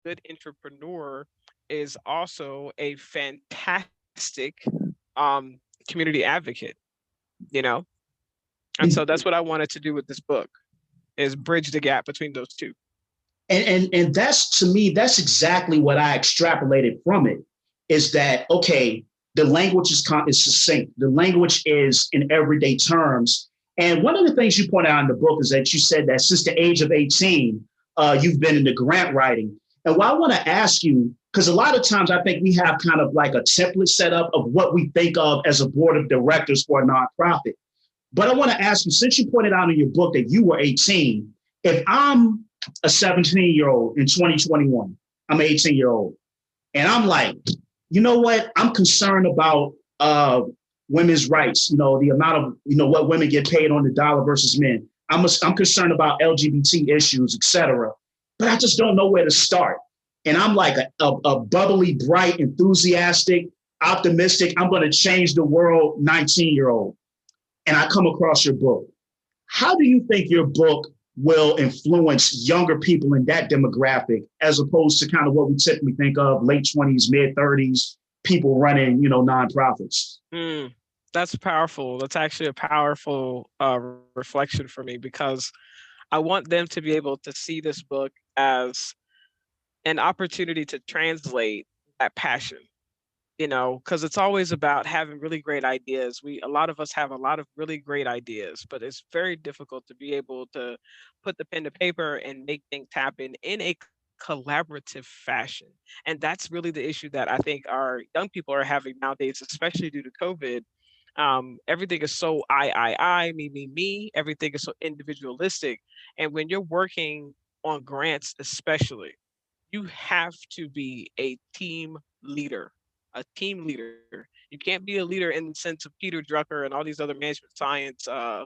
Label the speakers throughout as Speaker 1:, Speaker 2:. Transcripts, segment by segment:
Speaker 1: good entrepreneur is also a fantastic um, community advocate, you know? And
Speaker 2: And,
Speaker 1: so that's what I wanted to do with this book is bridge the gap between those two.
Speaker 2: and that's, to me, that's exactly what I extrapolated from it, is that, okay, the language is succinct. The language is in everyday terms. And one of the things you point out in the book is that you said that since the age of 18, you've been into grant writing. And what I want to ask you, because a lot of times I think we have kind of like a template set up of what we think of as a board of directors for a nonprofit. But I want to ask you, since you pointed out in your book that you were 18, if I'm a 17-year-old in 2021, I'm an 18-year-old, and I'm like, you know what? I'm concerned about women's rights, the amount of, what women get paid on the dollar versus men. I'm concerned about LGBT issues, et cetera. But I just don't know where to start. And I'm like a bubbly, bright, enthusiastic, optimistic, I'm going to change the world 19-year-old. And I come across your book. How do you think your book will influence younger people in that demographic, as opposed to kind of what we typically think of late 20s, mid 30s, people running, nonprofits?
Speaker 1: That's powerful. That's actually a powerful reflection for me because I want them to be able to see this book as an opportunity to translate that passion, because it's always about having really great ideas. A lot of us have a lot of really great ideas, but it's very difficult to be able to put the pen to paper and make things happen in a collaborative fashion. And that's really the issue that I think our young people are having nowadays, especially due to COVID. Everything is so I, me. Everything is so individualistic. And when you're working on grants, especially, you have to be a team leader. A team leader. You can't be a leader in the sense of Peter Drucker and all these other management science,
Speaker 2: Yeah.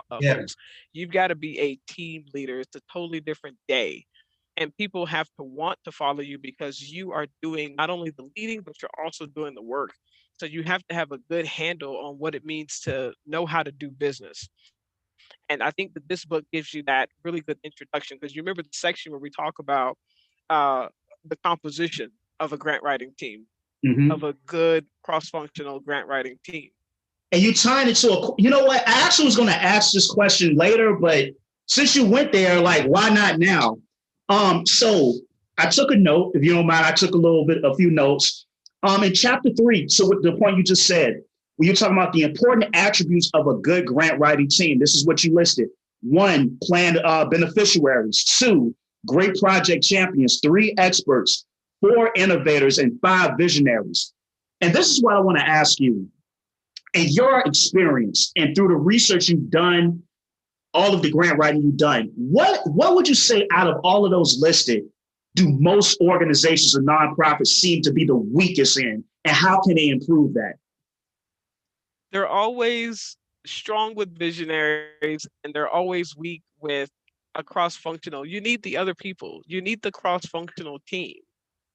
Speaker 1: folks. You've got to be a team leader. It's a totally different day, and people have to want to follow you because you are doing not only the leading, but you're also doing the work. So you have to have a good handle on what it means to know how to do business. And I think that this book gives you that really good introduction, because you remember the section where we talk about uh, the composition of a grant writing team, of
Speaker 2: Mm-hmm.
Speaker 1: a good cross-functional grant writing team.
Speaker 2: And you tying it to you know what? I actually was going to ask this question later, but since you went there, like, why not now? So I took a note, if you don't mind. I took a few notes. In chapter 3, so with the point you just said, when you're talking about the important attributes of a good grant writing team, this is what you listed. 1, planned beneficiaries. 2, great project champions. 3, experts. 4, innovators, and 5, visionaries. And this is what I want to ask you. In your experience and through the research you've done, all of the grant writing you've done, what would you say out of all of those listed do most organizations or nonprofits seem to be the weakest in, and how can they improve that?
Speaker 1: They're always strong with visionaries, and they're always weak with a cross-functional. You need the other people. You need the cross-functional team.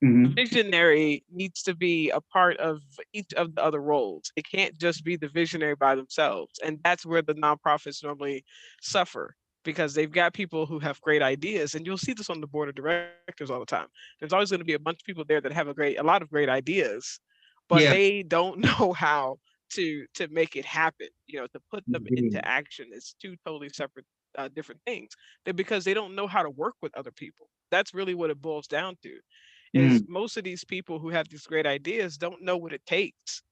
Speaker 1: The
Speaker 2: Mm-hmm.
Speaker 1: visionary needs to be a part of each of the other roles. It can't just be the visionary by themselves. And that's where the nonprofits normally suffer, because they've got people who have great ideas. And you'll see this on the board of directors all the time. There's always going to be a bunch of people there that have a lot of great ideas, but
Speaker 2: Yeah.
Speaker 1: they don't know how to make it happen, to put them into
Speaker 2: Mm-hmm.
Speaker 1: action. It's two totally separate different things. They're because they don't know how to work with other people. That's really what it boils down to, is
Speaker 2: Mm.
Speaker 1: most of these people who have these great ideas don't know what it takes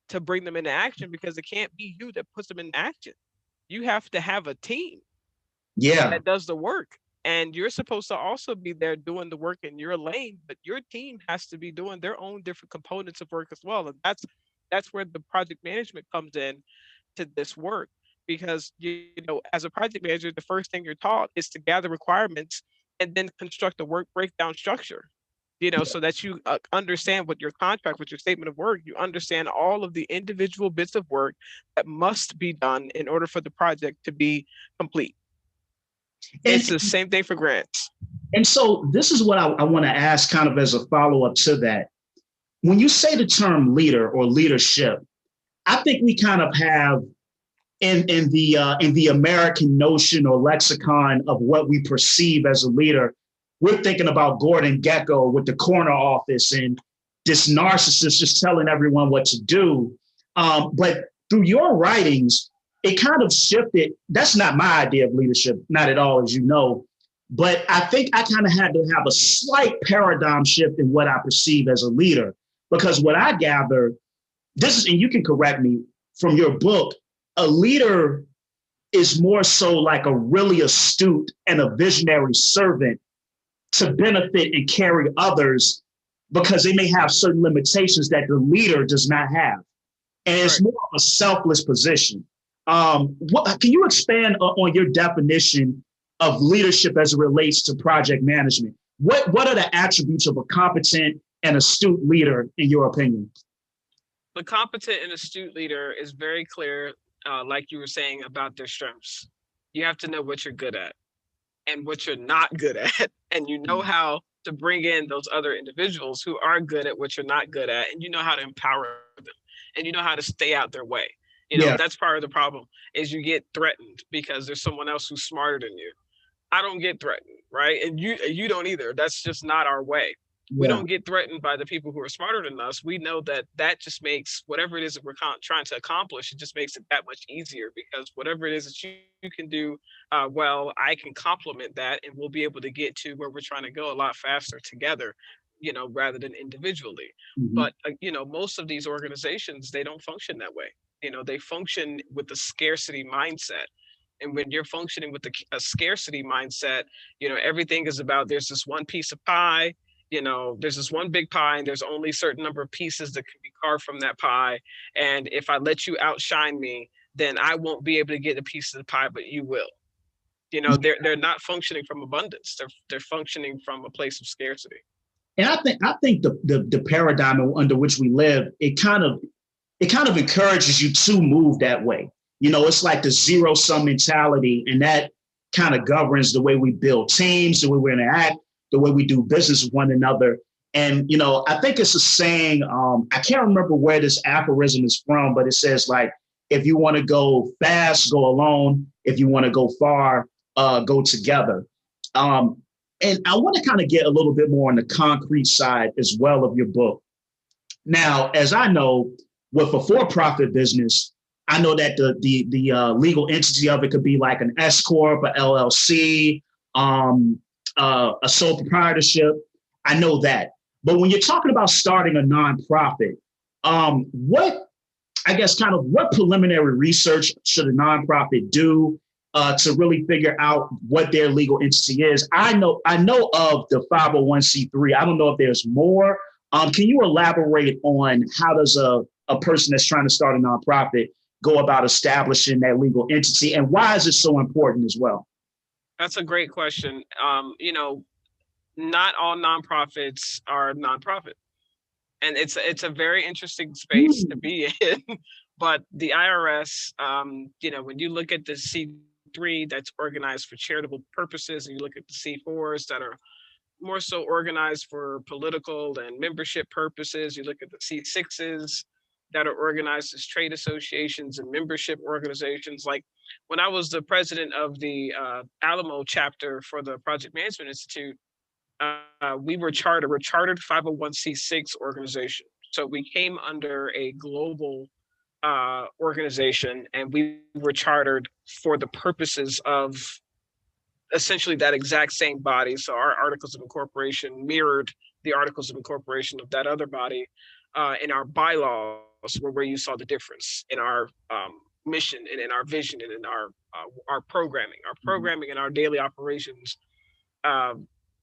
Speaker 1: to bring them into action, because it can't be you that puts them in action. You have to have a team
Speaker 2: Yeah.
Speaker 1: that does the work. And you're supposed to also be there doing the work in your lane, but your team has to be doing their own different components of work as well. And that's where the project management comes in to this work. Because as a project manager, the first thing you're taught is to gather requirements and then construct a work breakdown structure, so that you understand what your contract, with your statement of work, you understand all of the individual bits of work that must be done in order for the project to be complete. It's
Speaker 2: And
Speaker 1: the same thing for grants.
Speaker 2: and so this is what I want to ask, kind of as a follow up to that. When you say the term leader or leadership, I think we kind of have in the American notion or lexicon of what we perceive as a leader, we're thinking about Gordon Gekko with the corner office and this narcissist just telling everyone what to do. But through your writings, it kind of shifted. That's not my idea of leadership, not at all, as you know. But I think I kind of had to have a slight paradigm shift in what I perceive as a leader, because what I gather, this is, and you can correct me from your book, a leader is more so like a really astute and a visionary servant to benefit and carry others because they may have certain limitations that the leader does not have. And it's more of a selfless position. Can you expand on your definition of leadership as it relates to project management? What are the attributes of a competent and astute leader, in your opinion?
Speaker 1: The competent and astute leader is very clear, like you were saying, about their strengths. You have to know what you're good at and what you're not good at, and you know how to bring in those other individuals who are good at what you're not good at, and you know how to empower them, and you know how to stay out their way.
Speaker 2: Yeah.
Speaker 1: That's part of the problem, is you get threatened because there's someone else who's smarter than you. I don't get threatened, right? And you don't either. That's just not our way. We
Speaker 2: Yeah.
Speaker 1: don't get threatened by the people who are smarter than us. We know that just makes whatever it is that we're trying to accomplish, it just makes it that much easier, because whatever it is that you can do well, I can complement that, and we'll be able to get to where we're trying to go a lot faster together, rather than individually.
Speaker 2: Mhm.
Speaker 1: But most of these organizations, they don't function that way. They function with the scarcity mindset. And when you're functioning with a scarcity mindset, everything is about, there's this one piece of pie, there's this one big pie, and there's only a certain number of pieces that can be carved from that pie. And if I let you outshine me, then I won't be able to get a piece of the pie, but you will. They're not functioning from abundance. They're functioning from a place of scarcity.
Speaker 2: And I think the paradigm under which we live, it kind of encourages you to move that way. It's like the zero sum mentality, and that kind of governs the way we build teams, the way we interact, the way we do business with one another. And, I think it's a saying, I can't remember where this aphorism is from, but it says, like, if you want to go fast, go alone. If you want to go far, go together. And I want to kind of get a little bit more on the concrete side as well of your book. Now, as I know, with a for-profit business, I know that the legal entity of it could be like an S corp, a LLC, a sole proprietorship. I know that. But when you're talking about starting a nonprofit, what preliminary research should a nonprofit do to really figure out what their legal entity is? I know of the 501c3. I don't know if there's more. Can you elaborate on how does a person that's trying to start a nonprofit go about establishing that legal entity, and why is it so important as well?
Speaker 1: That's a great question. Not all nonprofits are nonprofit, and it's a very interesting space to be in. But the IRS, when you look at the C3 that's organized for charitable purposes, and you look at the C4s that are more so organized for political and membership purposes, you look at the C6s that are organized as trade associations and membership organizations. Like when I was the president of the Alamo chapter for the Project Management Institute, we're chartered 501c6 organization. So we came under a global organization, and we were chartered for the purposes of essentially that exact same body. So our articles of incorporation mirrored the articles of incorporation of that other body. In our bylaws were where you saw the difference in our mission and in our vision and in our programming. Our programming and our daily operations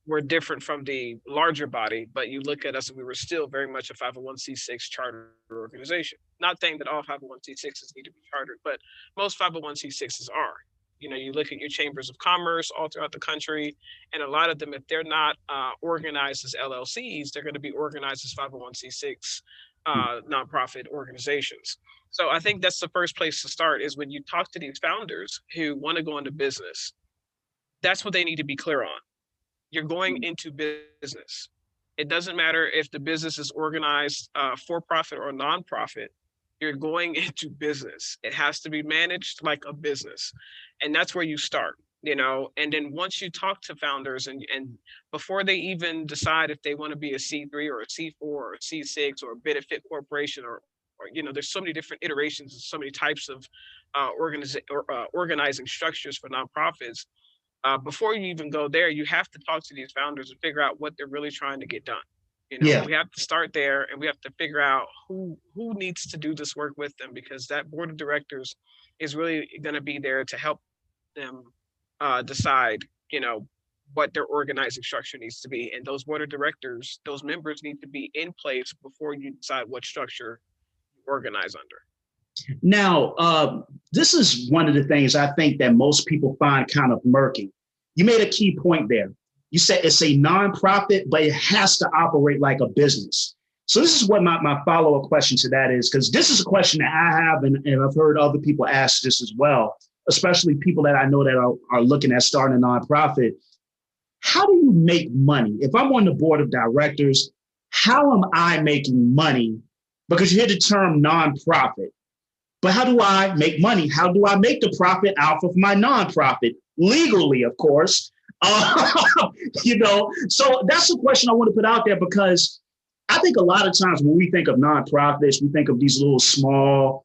Speaker 1: were different from the larger body, but you look at us and we were still very much a 501c6 charter organization. Not saying that all 501c6s need to be chartered, but most 501c6s are. You look at your chambers of commerce all throughout the country, and a lot of them, if they're not organized as LLCs, they're going to be organized as 501c6 nonprofit organizations. So I think that's the first place to start, is when you talk to these founders who want to go into business, that's what they need to be clear on. You're going into business. It doesn't matter if the business is organized for profit or nonprofit. You're going into business. It has to be managed like a business. And that's where you start. And then once you talk to founders and before they even decide if they want to be a C3 or a C4 or a C6 or a benefit corporation or there's so many different iterations and so many types of organizing structures for nonprofits. Before you even go there, you have to talk to these founders and figure out what they're really trying to get done.
Speaker 2: Yeah.
Speaker 1: We have to start there, and we have to figure out who needs to do this work with them, because that board of directors is really going to be there to help them decide, what their organizing structure needs to be. And those board of directors, those members need to be in place before you decide what structure you organize under.
Speaker 2: Now, this is one of the things I think that most people find kind of murky. You made a key point there. You said it's a nonprofit, but it has to operate like a business. So this is what my follow-up question to that is, because this is a question that I have, and I've heard other people ask this as well, especially people that I know that are looking at starting a nonprofit. How do you make money? If I'm on the board of directors, how am I making money? Because you hear the term nonprofit. But how do I make money? How do I make the profit out of my nonprofit? Legally, of course. So that's a question I want to put out there, because I think a lot of times when we think of nonprofits, we think of these little small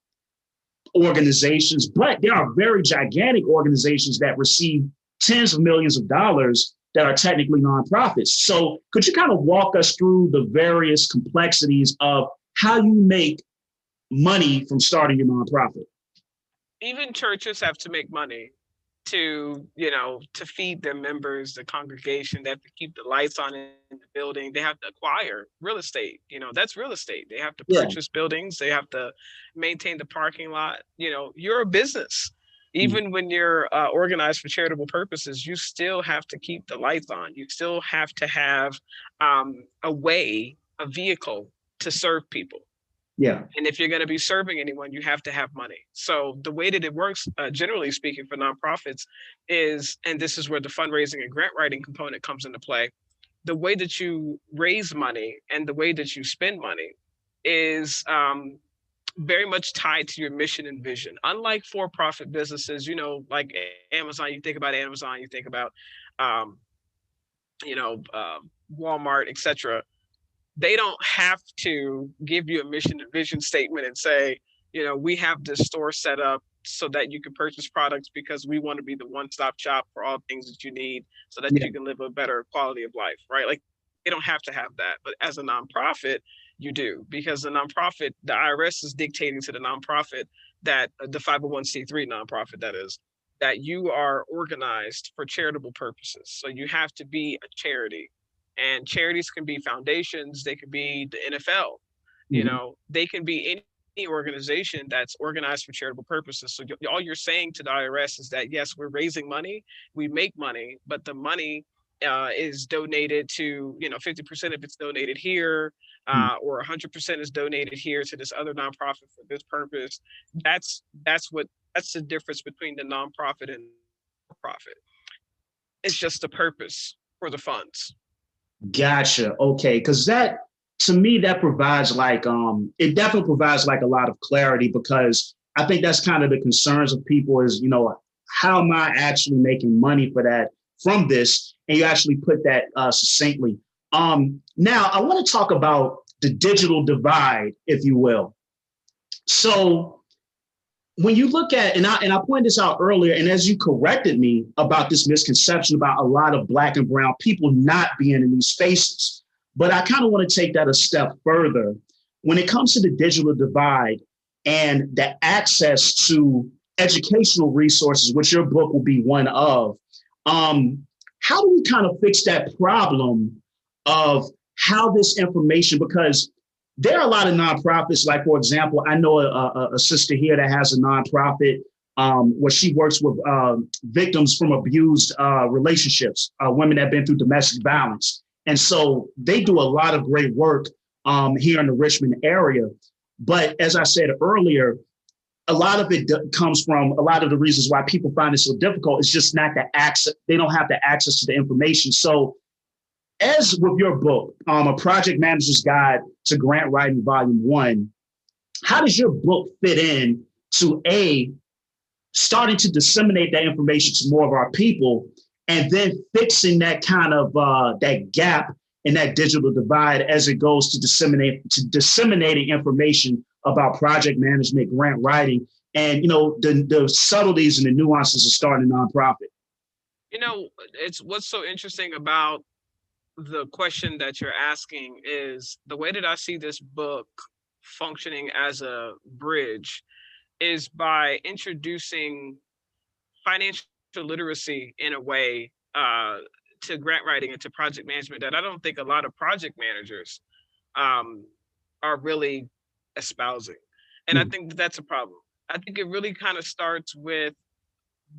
Speaker 2: organizations, but there are very gigantic organizations that receive tens of millions of dollars that are technically nonprofits. So could you kind of walk us through the various complexities of how you make money from starting your nonprofit?
Speaker 1: Even churches have to make money to feed their members, the congregation. They have to keep the lights on in the building. They have to acquire real estate. That's real estate. They have to purchase buildings. They have to maintain the parking lot. You're a business. Even when you're organized for charitable purposes, you still have to keep the lights on. You still have to have a vehicle to serve people.
Speaker 2: Yeah.
Speaker 1: And if you're going to be serving anyone, you have to have money. So the way that it works, generally speaking, for nonprofits is, and this is where the fundraising and grant writing component comes into play, the way that you raise money and the way that you spend money is very much tied to your mission and vision. Unlike for-profit businesses, like Amazon, you think about Amazon, you think about, Walmart, etc. They don't have to give you a mission and vision statement and say, we have this store set up so that you can purchase products because we want to be the one-stop shop for all things that you need so that you can live a better quality of life, right? Like, they don't have to have that. But as a nonprofit, you do, because the nonprofit, the IRS is dictating to the nonprofit, that the 501c3 nonprofit, that is, that you are organized for charitable purposes. So you have to be a charity. And charities can be foundations, they can be the NFL, they can be any organization that's organized for charitable purposes. So all you're saying to the IRS is that, yes, we're raising money, we make money, but the money is donated to, 50% of it's donated here, or 100% is donated here to this other nonprofit for this purpose. That's the difference between the nonprofit and profit. It's just the purpose for the funds.
Speaker 2: Gotcha. Okay. Because that, to me, that provides it definitely provides a lot of clarity, because I think that's kind of the concerns of people is, how am I actually making money from this? And you actually put that succinctly. Now I want to talk about the digital divide, if you will. So when you look at, and I pointed this out earlier, and as you corrected me about this misconception about a lot of Black and brown people not being in these spaces, but I kind of want to take that a step further. When it comes to the digital divide and the access to educational resources, which your book will be one of, how do we kind of fix that problem of how this information, because there are a lot of nonprofits, like, for example, I know a sister here that has a nonprofit where she works with victims from abused relationships, women that have been through domestic violence. And so they do a lot of great work here in the Richmond area. But as I said earlier, a lot of it comes from a lot of the reasons why people find it so difficult. It's just not the access. They don't have the access to the information. So as with your book, A Project Manager's Guide to Grant Writing Vol.1, how does your book fit in to starting to disseminate that information to more of our people, and then fixing that kind of that gap in that digital divide as it goes to disseminating information about project management, grant writing, and the subtleties and the nuances of starting a nonprofit.
Speaker 1: It's what's so interesting about the question that you're asking is the way that I see this book functioning as a bridge is by introducing financial literacy in a way to grant writing and to project management that I don't think a lot of project managers are really espousing. And I think that's a problem. I think it really kind of starts with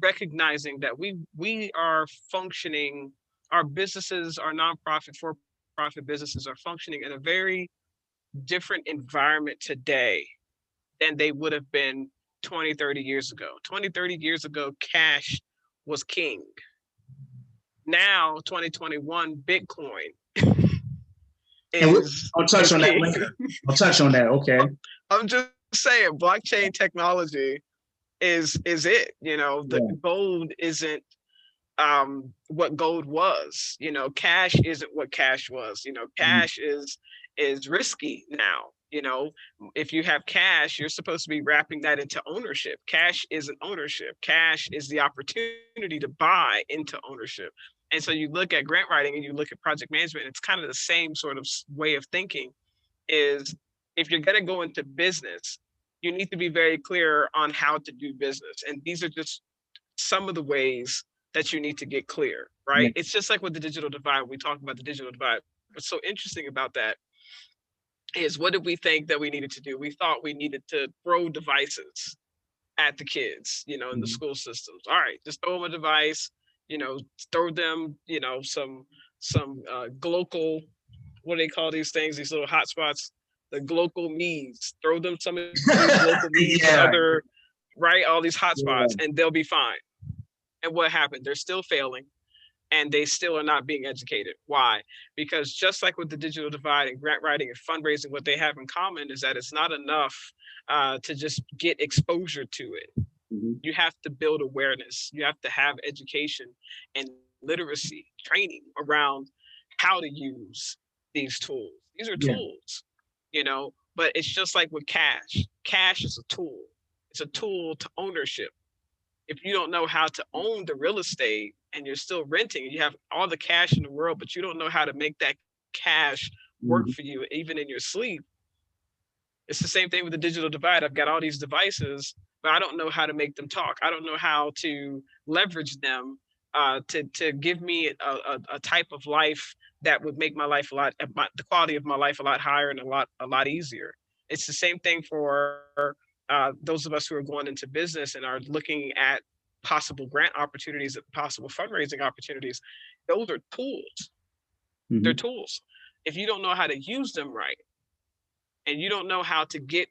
Speaker 1: recognizing that we are functioning, our businesses, our nonprofit, for-profit businesses are functioning in a very different environment today than they would have been 20, 30 years ago. 20, 30 years ago, cash was king. Now, 2021, Bitcoin
Speaker 2: And
Speaker 1: is
Speaker 2: I'll touch on that
Speaker 1: king.
Speaker 2: later. I'll touch on that. Okay.
Speaker 1: I'm just saying, blockchain technology is it. The gold isn't what gold was. Cash isn't what cash was. Cash is risky now. If you have cash, you're supposed to be wrapping that into ownership. Cash isn't ownership. Cash is the opportunity to buy into ownership. And so you look at grant writing and you look at project management, it's kind of the same sort of way of thinking. Is if you're going to go into business, you need to be very clear on how to do business. And these are just some of the ways that you need to get clear, right? It's just like with the digital divide. We talk about the digital divide. What's so interesting about that is, what did we think that we needed to do? We thought we needed to throw devices at the kids, in the school systems. All right, just throw them a device, throw them, some glocal, what do they call these things? These little hotspots, the glocal me's. Throw them some of these glocal me's, other, right? All these hotspots, and they'll be fine. And what happened? They're still failing, and they still are not being educated. Why? Because just like with the digital divide and grant writing and fundraising, what they have in common is that it's not enough to just get exposure to it. You have to build awareness. You have to have education and literacy training around how to use these tools. These are tools, but it's just like with cash. Cash is a tool. It's a tool to ownership. If you don't know how to own the real estate and you're still renting, you have all the cash in the world, but you don't know how to make that cash work for you, even in your sleep. It's the same thing with the digital divide. I've got all these devices, but I don't know how to make them talk. I don't know how to leverage them to give me a type of life that would make my life the quality of my life a lot higher and a lot easier. It's the same thing for those of us who are going into business and are looking at possible grant opportunities, possible fundraising opportunities. Those are tools. They're tools. If you don't know how to use them right, and you don't know how to get,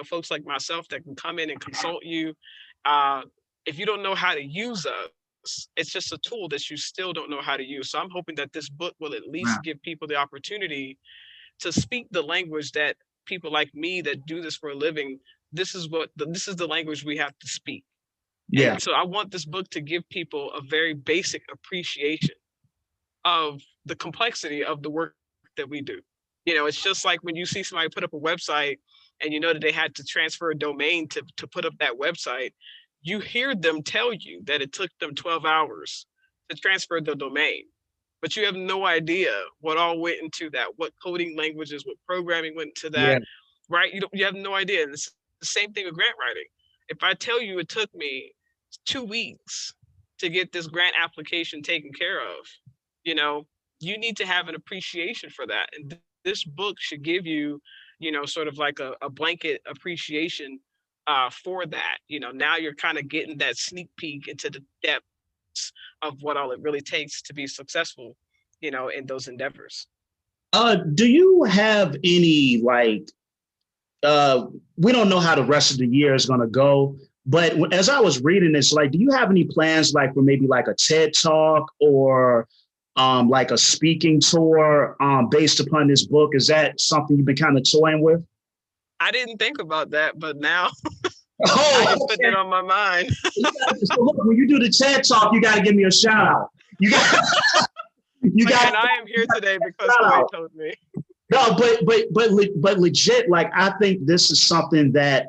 Speaker 1: folks like myself that can come in and consult you, if you don't know how to use us, it's just a tool that you still don't know how to use. So I'm hoping that this book will at least give people the opportunity to speak the language that people like me that do this for a living, this is the language we have to speak. And so I want this book to give people a very basic appreciation of the complexity of the work that we do. It's just like when you see somebody put up a website and you know that they had to transfer a domain to put up that website, you hear them tell you that it took them 12 hours to transfer the domain, but you have no idea what all went into that, what coding languages, what programming went into that, right? You have no idea. And it's the same thing with grant writing. If I tell you it took me 2 weeks to get this grant application taken care of, you need to have an appreciation for that. And this book should give you, sort of like a blanket appreciation for that. Now you're kind of getting that sneak peek into the depths of what all it really takes to be successful, in those endeavors.
Speaker 2: Do you have any, we don't know how the rest of the year is going to go, but as I was reading this, do you have any plans for maybe a TED Talk or a speaking tour based upon this book? Is that something you've been kind of toying with?
Speaker 1: I didn't think about that, but now I
Speaker 2: Oh,
Speaker 1: just put that on my mind.
Speaker 2: so look, when you do the TED talk, you got to give me a shout out. You got, you
Speaker 1: Like,
Speaker 2: got
Speaker 1: and I am here today because
Speaker 2: shout
Speaker 1: Clay
Speaker 2: out.
Speaker 1: told me.
Speaker 2: No, but legit, like I think this is something that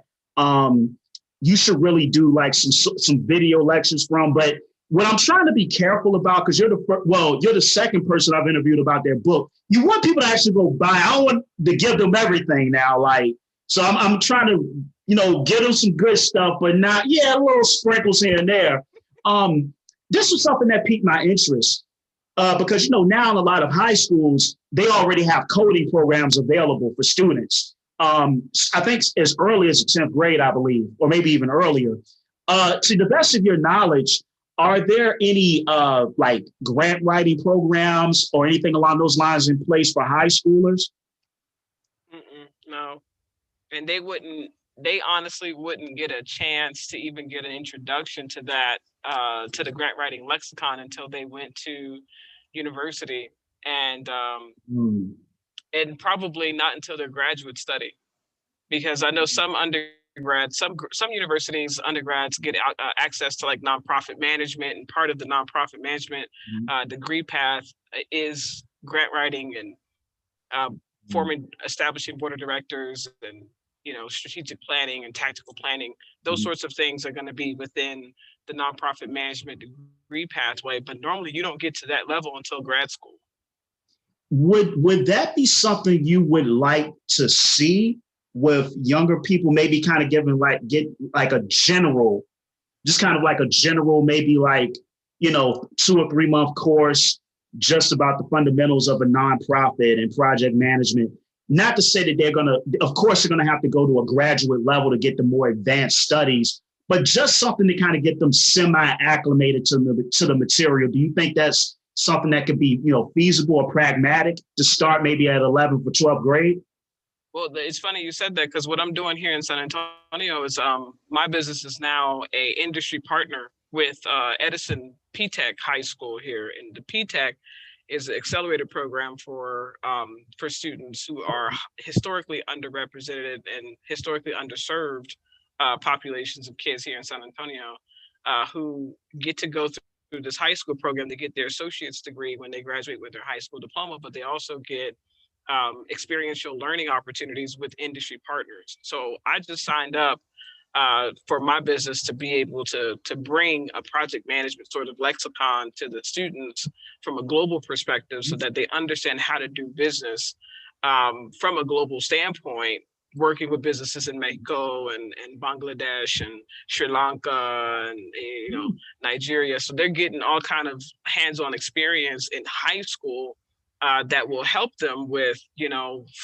Speaker 2: you should really do like some video lectures from. But what I'm trying to be careful about, because you're the second person I've interviewed about their book. You want people to actually go buy. I don't want to give them everything now, like so. I'm trying to give them some good stuff, but not little sprinkles here and there. This was something that piqued my interest because now in a lot of high schools they already have coding programs available for students. I think as early as the 10th grade, I believe, or maybe even earlier. To the best of your knowledge, are there any like grant writing programs or anything along those lines in place for high schoolers?
Speaker 1: No, and they honestly wouldn't get a chance to even get an introduction to that, to the grant writing lexicon until they went to university, and
Speaker 2: Hmm.
Speaker 1: and probably not until their graduate study, because I know some undergrads, some universities undergrads get access to like nonprofit management, and part of the nonprofit management degree path is grant writing and establishing board of directors, and strategic planning and tactical planning. Those sorts of things are going to be within the nonprofit management degree pathway, but normally you don't get to that level until grad school.
Speaker 2: Would that be something you would like to see with younger people? Maybe kind of get like a general, just kind of like a general, maybe like 2 or 3 month course just about the fundamentals of a nonprofit and project management. Not to say that of course, they're going to have to go to a graduate level to get the more advanced studies, but just something to kind of get them semi-acclimated to the material. Do you think that's something that could be, feasible or pragmatic to start maybe at 11th or 12th grade?
Speaker 1: Well, it's funny you said that, because what I'm doing here in San Antonio is my business is now a industry partner with Edison P-Tech High School here, and the P-Tech is an accelerator program for students who are historically underrepresented and historically underserved populations of kids here in San Antonio, who get to go through this high school program to get their associate's degree when they graduate with their high school diploma, but they also get experiential learning opportunities with industry partners. So I just signed up for my business to be able to bring a project management sort of lexicon to the students from a global perspective, so that they understand how to do business from a global standpoint, working with businesses in Mexico and Bangladesh and Sri Lanka and Nigeria. So they're getting all kind of hands-on experience in high school that will help them with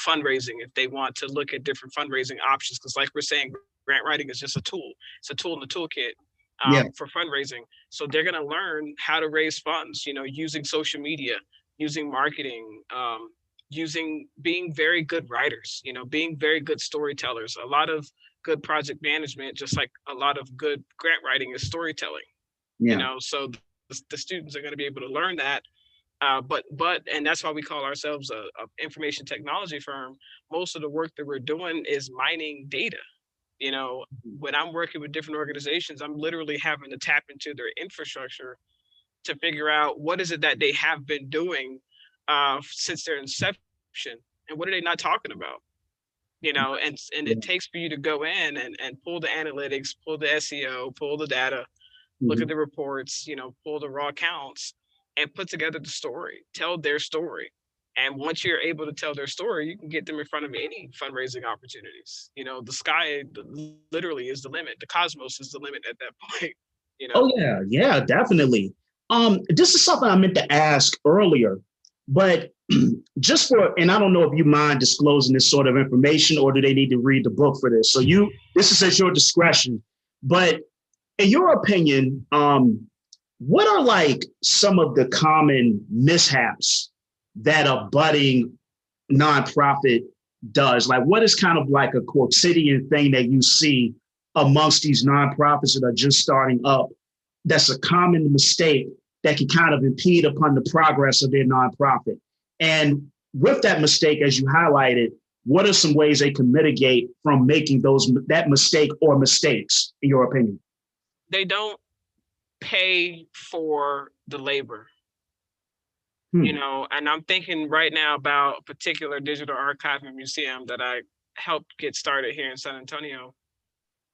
Speaker 1: fundraising if they want to look at different fundraising options. Because like we're saying, grant writing is just a tool. It's a tool in the toolkit for fundraising. So they're going to learn how to raise funds, using social media, using marketing, being very good writers, being very good storytellers. A lot of good project management, just like a lot of good grant writing, is storytelling. So the students are going to be able to learn that. And that's why we call ourselves a information technology firm. Most of the work that we're doing is mining data. When I'm working with different organizations, I'm literally having to tap into their infrastructure to figure out what is it that they have been doing since their inception, and what are they not talking about. And it takes for you to go in and pull the analytics, pull the SEO, pull the data, look at the reports, pull the raw counts, and put together the story, tell their story. And once you're able to tell their story, you can get them in front of any fundraising opportunities. The sky literally is the limit. The cosmos is the limit at that point.
Speaker 2: Oh yeah, definitely. This is something I meant to ask earlier, but and I don't know if you mind disclosing this sort of information, or do they need to read the book for this? So this is at your discretion. But in your opinion, what are like some of the common mishaps that a budding nonprofit does? Like, what is kind of like a quotidian thing that you see amongst these nonprofits that are just starting up? That's a common mistake that can kind of impede upon the progress of their nonprofit. And with that mistake, as you highlighted, what are some ways they can mitigate from making that mistake or mistakes, in your opinion?
Speaker 1: They don't pay for the labor. And I'm thinking right now about a particular digital archive and museum that I helped get started here in San Antonio.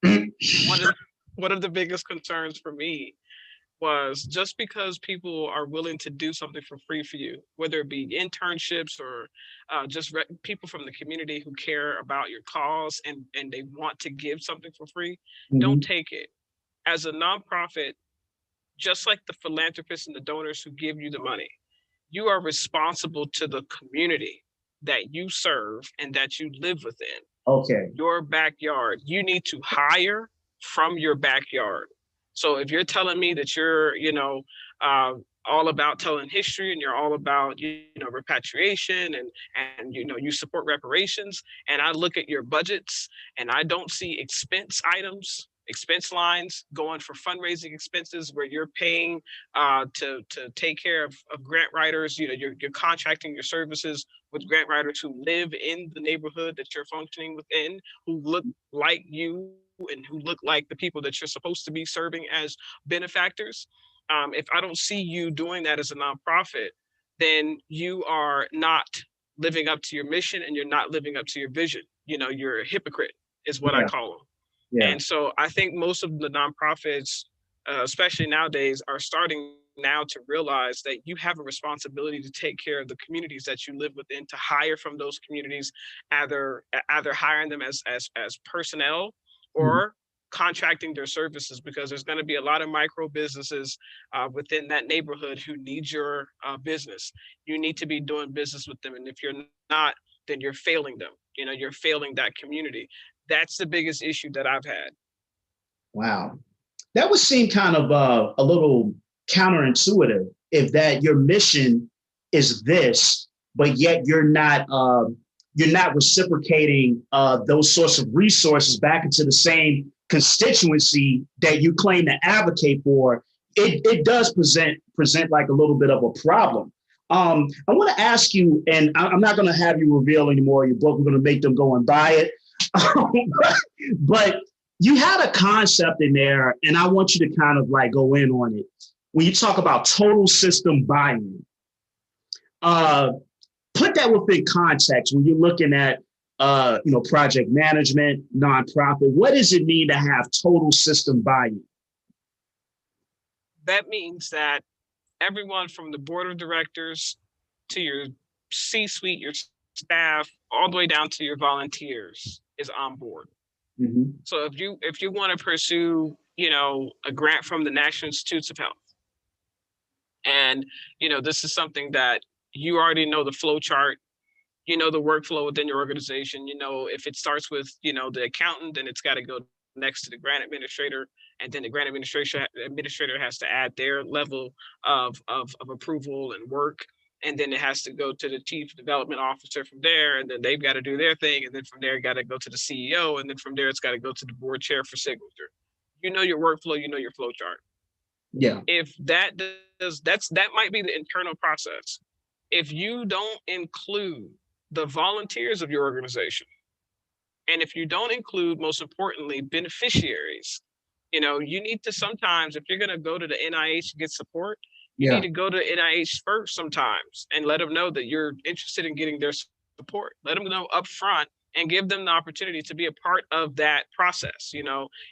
Speaker 1: One of the biggest concerns for me was just because people are willing to do something for free for you, whether it be internships or just people from the community who care about your cause and they want to give something for free, don't take it. As a nonprofit, just like the philanthropists and the donors who give you the money, you are responsible to the community that you serve and that you live within.
Speaker 2: Okay.
Speaker 1: Your backyard. You need to hire from your backyard. So if you're telling me that you're, all about telling history and you're all about, repatriation and you support reparations, and I look at your budgets and I don't see expense lines going for fundraising expenses where you're paying to take care of grant writers, you're contracting your services with grant writers who live in the neighborhood that you're functioning within, who look like you and who look like the people that you're supposed to be serving as benefactors. If I don't see you doing that as a nonprofit, then you are not living up to your mission and you're not living up to your vision. You're a hypocrite is what I call them. Yeah. And so I think most of the nonprofits, especially nowadays, are starting now to realize that you have a responsibility to take care of the communities that you live within, to hire from those communities, either hiring them as personnel or contracting their services, because there's going to be a lot of micro businesses within that neighborhood who need your business. You need to be doing business with them. And if you're not, then you're failing them. You're failing that community. That's the biggest issue that I've had.
Speaker 2: Wow. That would seem kind of a little counterintuitive, if that your mission is this, but yet you're not reciprocating those sorts of resources back into the same constituency that you claim to advocate for. It does present like a little bit of a problem. I want to ask you, and I'm not going to have you reveal any more of your book. We're going to make them go and buy it. But you had a concept in there, and I want you to kind of like go in on it. When you talk about total system buy-in, put that within context. When you're looking at, project management, nonprofit, what does it mean to have total system buy-in?
Speaker 1: That means that everyone from the board of directors to your C-suite, your staff, all the way down to your volunteers is on board. So if you want to pursue, a grant from the National Institutes of Health, and, this is something that you already know the flow chart, the workflow within your organization, if it starts with, the accountant, then it's got to go next to the grant administrator, and then the grant administrator has to add their level of approval and work. And then it has to go to the chief development officer from there, and then they've got to do their thing. And then from there, it got to go to the CEO. And then from there, it's got to go to the board chair for signature. Your workflow, your flow chart.
Speaker 2: Yeah.
Speaker 1: If that that might be the internal process. If you don't include the volunteers of your organization, and if you don't include, most importantly, beneficiaries, you need to sometimes, if you're going to go to the NIH to get support, you need to go to NIH first sometimes and let them know that you're interested in getting their support. Let them know up front and give them the opportunity to be a part of that process.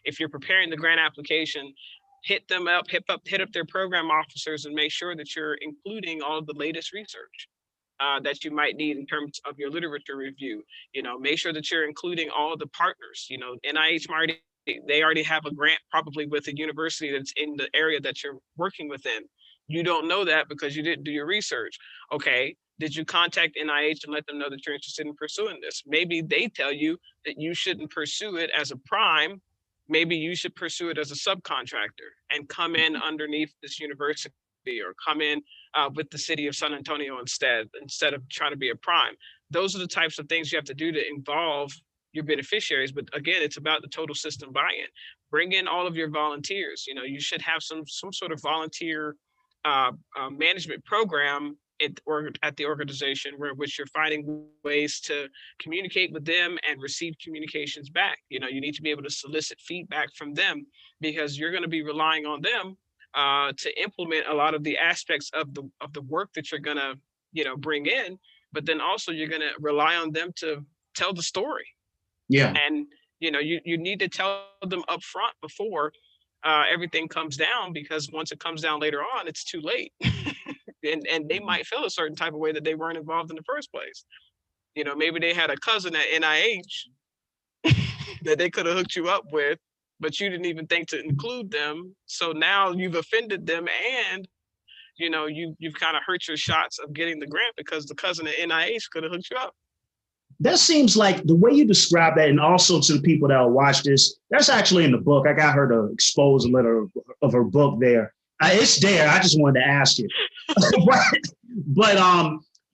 Speaker 1: If you're preparing the grant application, hit up their program officers and make sure that you're including all of the latest research that you might need in terms of your literature review. Make sure that you're including all of the partners. NIH they already have a grant probably with a university that's in the area that you're working within. You don't know that because you didn't do your research. Okay, did you contact NIH and let them know that you're interested in pursuing this? Maybe they tell you that you shouldn't pursue it as a prime. Maybe you should pursue it as a subcontractor and come in underneath this university, or come in with the city of San Antonio instead of trying to be a prime. Those are the types of things you have to do to involve your beneficiaries. But again, it's about the total system buy-in. Bring in all of your volunteers. You should have some sort of volunteer management program at the organization, where which you're finding ways to communicate with them and receive communications back. You need to be able to solicit feedback from them, because you're going to be relying on them to implement a lot of the aspects of the work that you're going to bring in. But then also you're going to rely on them to tell the story.
Speaker 2: Yeah.
Speaker 1: And you need to tell them up front before everything comes down, because once it comes down later on, it's too late. And they might feel a certain type of way that they weren't involved in the first place. Maybe they had a cousin at NIH that they could have hooked you up with, but you didn't even think to include them. So now you've offended them, and you've kind of hurt your shots of getting the grant, because the cousin at NIH could have hooked you up.
Speaker 2: That seems like the way you describe that, and also to the people that will watch this, that's actually in the book. I got her to expose a little of her book there. It's there. I just wanted to ask you.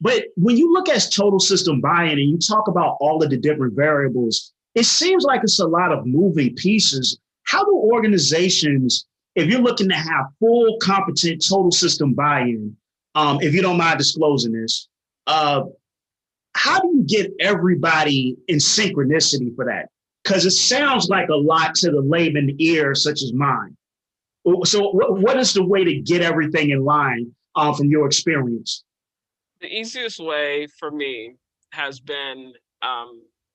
Speaker 2: but when you look at total system buy-in and you talk about all of the different variables, it seems like it's a lot of moving pieces. How do organizations, if you're looking to have full, competent total system buy-in, if you don't mind disclosing this, how do you get everybody in synchronicity for that? Because it sounds like a lot to the layman ear, such as mine. So what is the way to get everything in line from your experience?
Speaker 1: The easiest way for me has been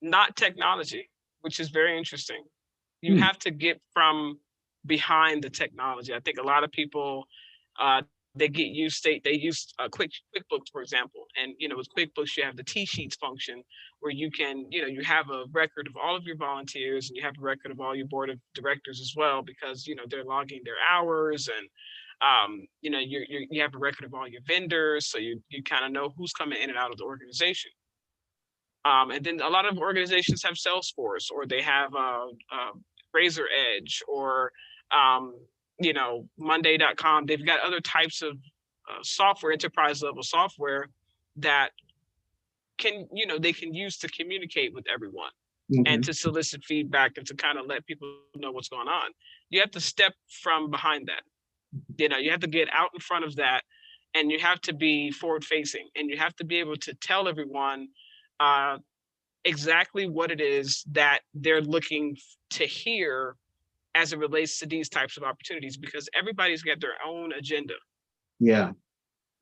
Speaker 1: not technology, which is very interesting. You have to get from behind the technology. I think a lot of people they use QuickBooks, for example, and with QuickBooks you have the T-sheets function, where you can you have a record of all of your volunteers, and you have a record of all your board of directors as well, because they're logging their hours, and you have a record of all your vendors, so you kind of know who's coming in and out of the organization. And then a lot of organizations have Salesforce, or they have Razor Edge, or Monday.com. They've got other types of software, enterprise level software, that they can use to communicate with everyone, and to solicit feedback, and to kind of let people know what's going on. You have to step from behind that. You have to get out in front of that, and you have to be forward facing, and you have to be able to tell everyone exactly what it is that they're looking to hear as it relates to these types of opportunities, because everybody's got their own agenda.
Speaker 2: Yeah.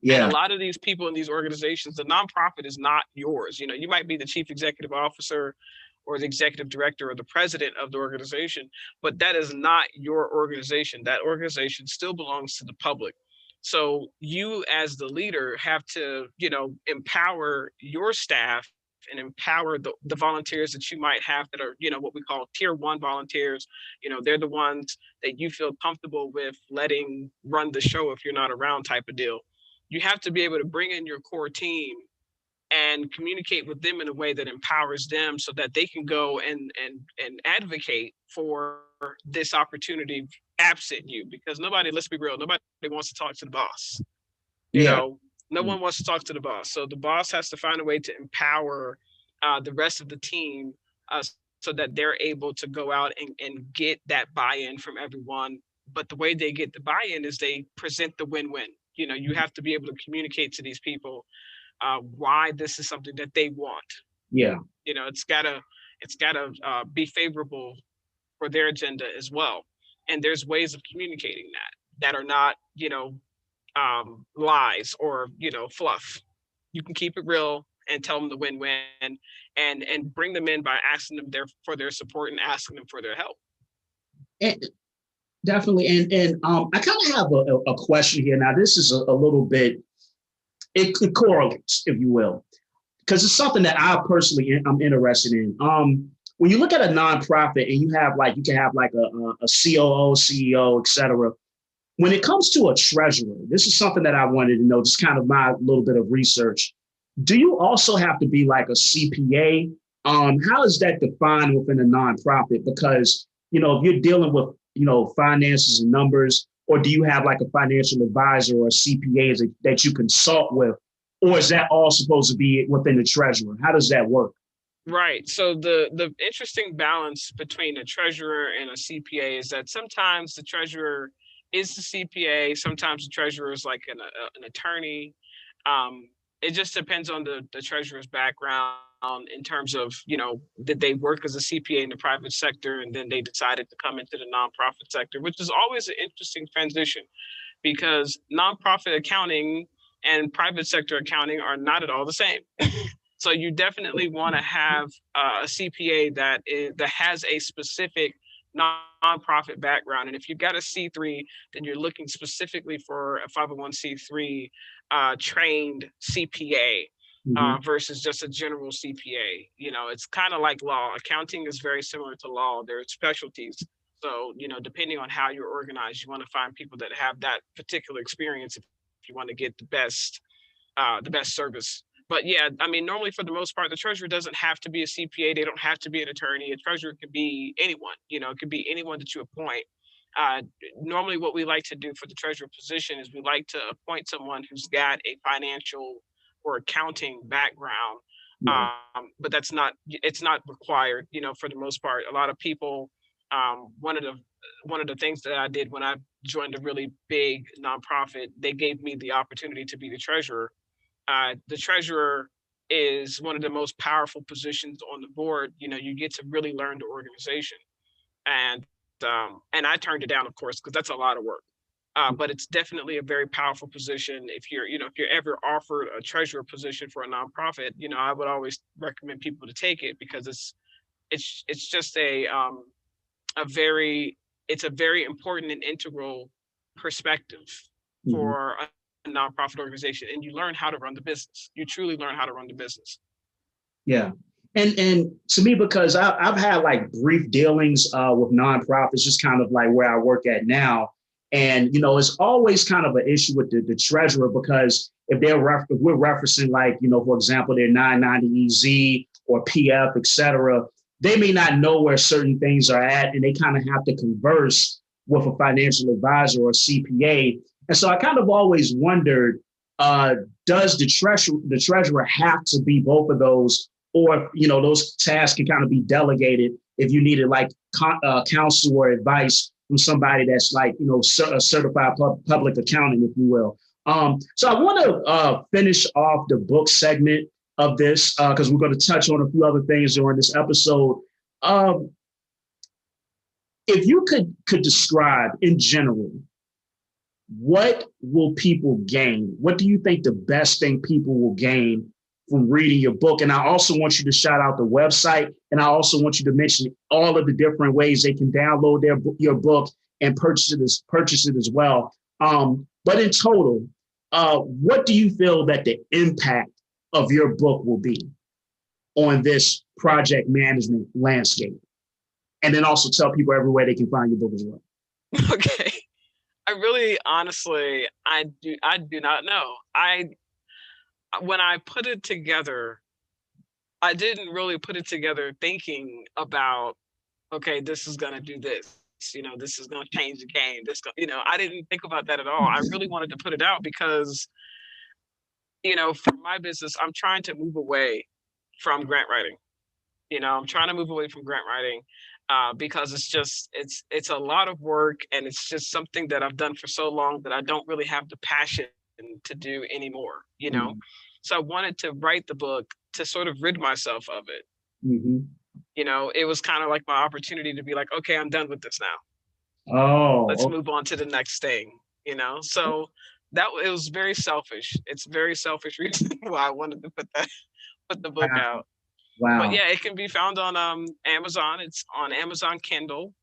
Speaker 1: And a lot of these people in these organizations, the nonprofit is not yours. You might be the chief executive officer, or the executive director, or the president of the organization, but that is not your organization. That organization still belongs to the public. So you, as the leader, have to, empower your staff, and empower the volunteers that you might have, that are, what we call tier one volunteers. They're the ones that you feel comfortable with letting run the show if you're not around, type of deal. You have to be able to bring in your core team and communicate with them in a way that empowers them, so that they can go and advocate for this opportunity absent you. Because nobody, let's be real, nobody wants to talk to the boss. No one wants to talk to the boss. So the boss has to find a way to empower the rest of the team, so that they're able to go out and get that buy-in from everyone. But the way they get the buy-in is they present the win-win. You have to be able to communicate to these people why this is something that they want.
Speaker 2: Yeah.
Speaker 1: It's gotta be favorable for their agenda as well. And there's ways of communicating that are not, lies, or fluff. You can keep it real and tell them the win-win, and bring them in by asking them for their support, and asking them for their help.
Speaker 2: And definitely. And I kind of have a question here. Now, this is a little bit, it correlates, if you will, because it's something that I'm interested in. When you look at a nonprofit, and you can have like a COO, CEO, et cetera. When it comes to a treasurer, this is something that I wanted to know, just kind of my little bit of research. Do you also have to be like a CPA? How is that defined within a nonprofit? Because, if you're dealing with, finances and numbers, or do you have like a financial advisor or a CPA that you consult with? Or is that all supposed to be within the treasurer? How does that work?
Speaker 1: Right. So the interesting balance between a treasurer and a CPA is that sometimes the treasurer is the CPA, sometimes the treasurer is like an attorney. It just depends on the treasurer's background in terms of, did they work as a CPA in the private sector and then they decided to come into the nonprofit sector, which is always an interesting transition because nonprofit accounting and private sector accounting are not at all the same. So you definitely want to have a CPA that has a specific nonprofit background. And if you've got a C3, then you're looking specifically for a 501c3 trained CPA versus just a general CPA. It's kind of like law. Accounting is very similar to law. There are specialties. So, depending on how you're organized, you want to find people that have that particular experience if you want to get the best service. But yeah, I mean, normally for the most part, the treasurer doesn't have to be a CPA. They don't have to be an attorney. A treasurer could be anyone. It could be anyone that you appoint. Normally, what we like to do for the treasurer position is we like to appoint someone who's got a financial or accounting background. But it's not required. For the most part, a lot of people. One of the things that I did when I joined a really big nonprofit, they gave me the opportunity to be the treasurer. The treasurer is one of the most powerful positions on the board. You get to really learn the organization, and I turned it down, of course, because that's a lot of work. But it's definitely a very powerful position. If you're ever offered a treasurer position for a nonprofit, I would always recommend people to take it because it's just a very important and integral perspective for a nonprofit organization, and you learn how to run the business. You truly learn how to run the business.
Speaker 2: Yeah. And to me, because I've had like brief dealings with nonprofits, just kind of like where I work at now. And, it's always kind of an issue with the treasurer, because if we're referencing like, for example, their 990EZ or PF, et cetera, they may not know where certain things are at, and they kind of have to converse with a financial advisor or CPA. And so I kind of always wondered, does the treasurer have to be both of those, or, those tasks can kind of be delegated if you needed like counsel or advice from somebody that's like, a certified public accountant, if you will. So I want to finish off the book segment of this because we're going to touch on a few other things during this episode. If you could describe in general, what will people gain? What do you think the best thing people will gain from reading your book? And I also want you to shout out the website, and I also want you to mention all of the different ways they can download your book and purchase it as well. But in total, what do you feel that the impact of your book will be on this project management landscape? And then also tell people everywhere they can find your book as well.
Speaker 1: Okay. I really, honestly, I do not know. When I put it together, I didn't really put it together thinking about, okay, this is going to do this, this is going to change the game. I didn't think about that at all. I really wanted to put it out because, for my business, I'm trying to move away from grant writing. I'm trying to move away from grant writing because it's a lot of work, and it's just something that I've done for so long that I don't really have the passion to do anymore, So I wanted to write the book to sort of rid myself of it. It was kind of like my opportunity to be like, okay, I'm done with this now. Let's move on to the next thing, So it was very selfish. It's very selfish reason why I wanted to put the book out.
Speaker 2: Wow.
Speaker 1: But yeah, it can be found on Amazon. It's on Amazon Kindle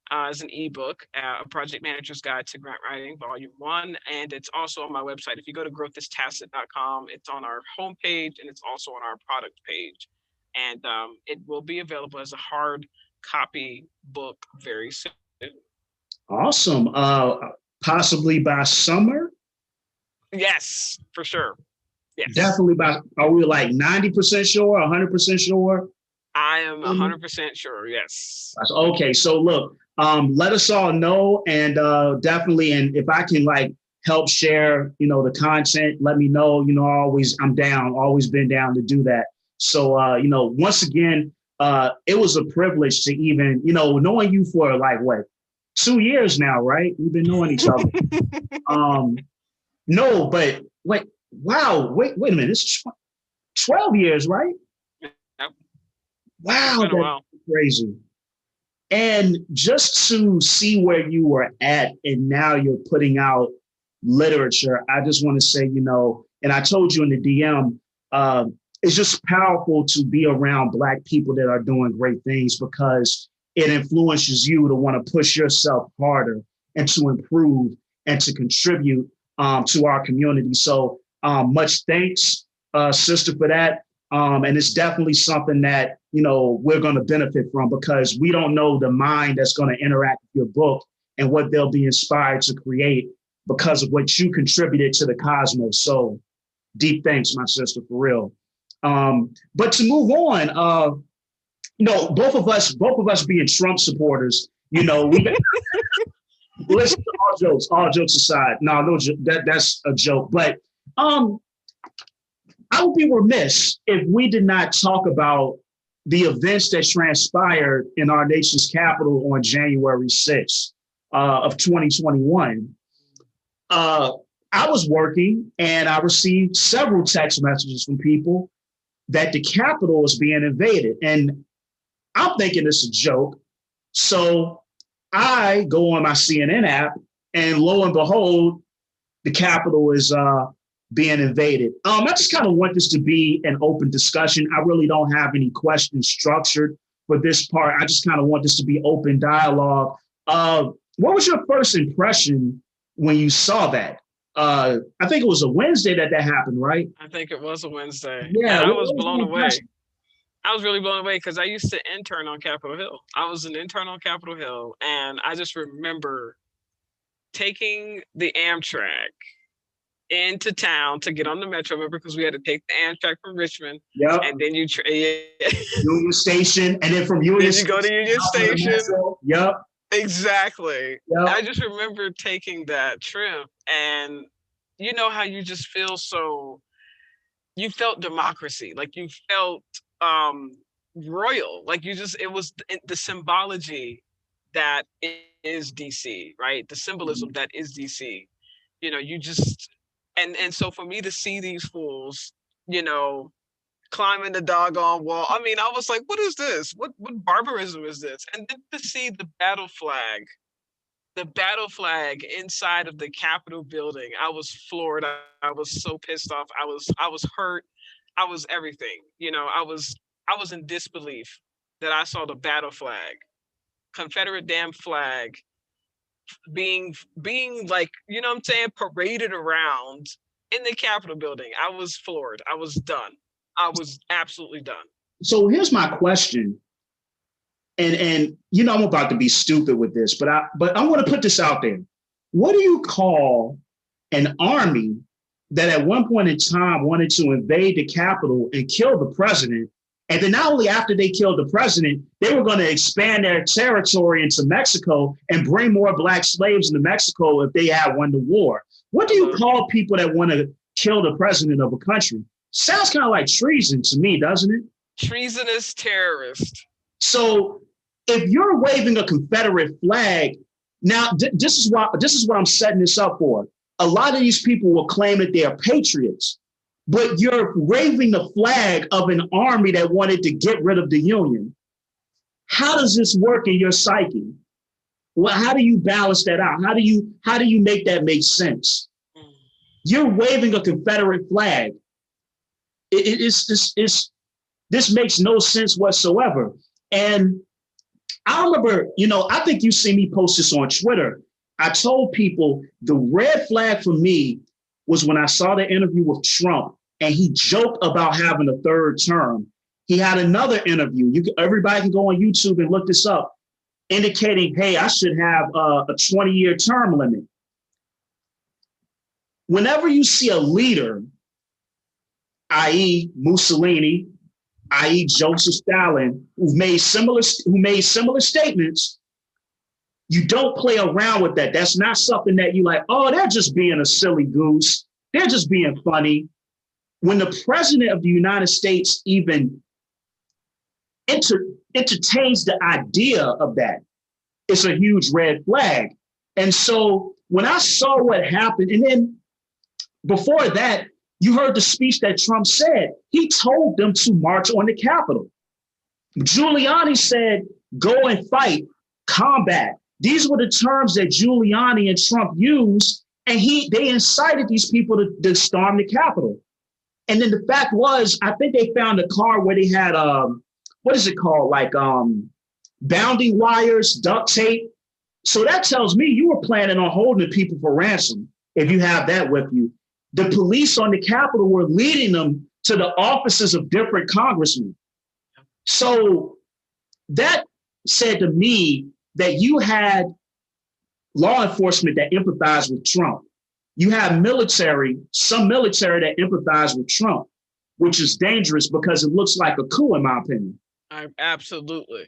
Speaker 1: as an ebook, A Project Manager's Guide to Grant Writing Vol.1. And it's also on my website. If you go to growthisTacit.com, it's on our homepage, and it's also on our product page. And it will be available as a hard copy book very soon.
Speaker 2: Awesome. Possibly by summer?
Speaker 1: Yes, for sure. Yes.
Speaker 2: Definitely are we like 90% sure, 100% sure?
Speaker 1: I am 100% sure, yes.
Speaker 2: Okay, so look, let us all know, and definitely, and if I can like help share, the content, let me know, I'm down, always been down to do that. So, once again, it was a privilege to even, knowing you for like, 2 years now, right? We've been knowing each other. No, but wait, Wow, wait a minute. It's 12 years, right?
Speaker 1: Yep. It's
Speaker 2: Wow,
Speaker 1: been a
Speaker 2: that's
Speaker 1: while.
Speaker 2: crazy. And just to see where you were at and now you're putting out literature, I just want to say, and I told you in the DM, it's just powerful to be around Black people that are doing great things because it influences you to want to push yourself harder and to improve and to contribute to our community. So much thanks, sister, for that. And it's definitely something that, we're going to benefit from because we don't know the mind that's going to interact with your book and what they'll be inspired to create because of what you contributed to the cosmos. So deep thanks, my sister, for real. But to move on, both of us being Trump supporters, we listen to all jokes aside. No, that's a joke. But I would be remiss if we did not talk about the events that transpired in our nation's capital on January 6th of 2021. I was working and I received several text messages from people that the Capitol was being invaded. And I'm thinking it's a joke. So I go on my CNN app and lo and behold, the Capitol is being invaded. I just kind of want this to be an open discussion. I really don't have any questions structured for this part. I just kind of want this to be open dialogue. What was your first impression when you saw that? I think it was a Wednesday that happened, right?
Speaker 1: I think it was a Wednesday.
Speaker 2: Yeah.
Speaker 1: And I was blown away. I was really blown away because I used to intern on Capitol Hill. I was an intern on Capitol Hill. And I just remember taking the Amtrak into town to get on the metro, remember, because we had to take the Amtrak from Richmond.
Speaker 2: Yep.
Speaker 1: And then
Speaker 2: Union Station, and then from Union
Speaker 1: Station, you go to Union Station.
Speaker 2: Yep.
Speaker 1: Exactly.
Speaker 2: Yep.
Speaker 1: I just remember taking that trip, and you know how you just feel you felt democracy, like you felt royal, like it was the symbology that is DC, right? The symbolism that is DC. You just and so for me to see these fools, climbing the doggone wall. I mean, I was like, what is this? What barbarism is this? And then to see the battle flag inside of the Capitol building, I was floored. I was so pissed off. I was hurt. I was everything. I was in disbelief that I saw the battle flag, Confederate damn flag, being like, what I'm saying, paraded around in the Capitol building. I was floored. I was done. I was absolutely done.
Speaker 2: So here's my question. And I'm about to be stupid with this, but I'm going to put this out there. What do you call an army that at one point in time wanted to invade the Capitol and kill the president? And then not only after they killed the president, they were going to expand their territory into Mexico and bring more Black slaves into Mexico if they had won the war. What do you call people that want to kill the president of a country? Sounds kind of like treason to me, doesn't it?
Speaker 1: Treasonous terrorist.
Speaker 2: So if you're waving a Confederate flag, now this is what I'm setting this up for. A lot of these people will claim that they are patriots, but you're waving the flag of an army that wanted to get rid of the Union. How does this work in your psyche? Well, how do you balance that out? How do you make that make sense? You're waving a Confederate flag. This makes no sense whatsoever. And I remember, I think you see me post this on Twitter. I told people the red flag for me was when I saw the interview with Trump and he joked about having a third term. He had another interview. Everybody can go on YouTube and look this up, indicating, hey, I should have a 20-year term limit. Whenever you see a leader, i.e. Mussolini, i.e. Joseph Stalin, who made similar statements, you don't play around with that. That's not something that you like, oh, they're just being a silly goose. They're just being funny. When the president of the United States even entertains the idea of that, it's a huge red flag. And so when I saw what happened, and then before that, You heard the speech that Trump said. He told them to march on the Capitol. Giuliani said, go and fight, combat. These were the terms that Giuliani and Trump used, and they incited these people to storm the Capitol. And then the fact was, I think they found a car where they had, what is it called? Like bounding wires, duct tape. So that tells me you were planning on holding the people for ransom if you have that with you. The police on the Capitol were leading them to the offices of different congressmen. So that said to me that you had law enforcement that empathized with Trump. You have some military that empathize with Trump, which is dangerous because it looks like a coup, in my opinion.
Speaker 1: Absolutely.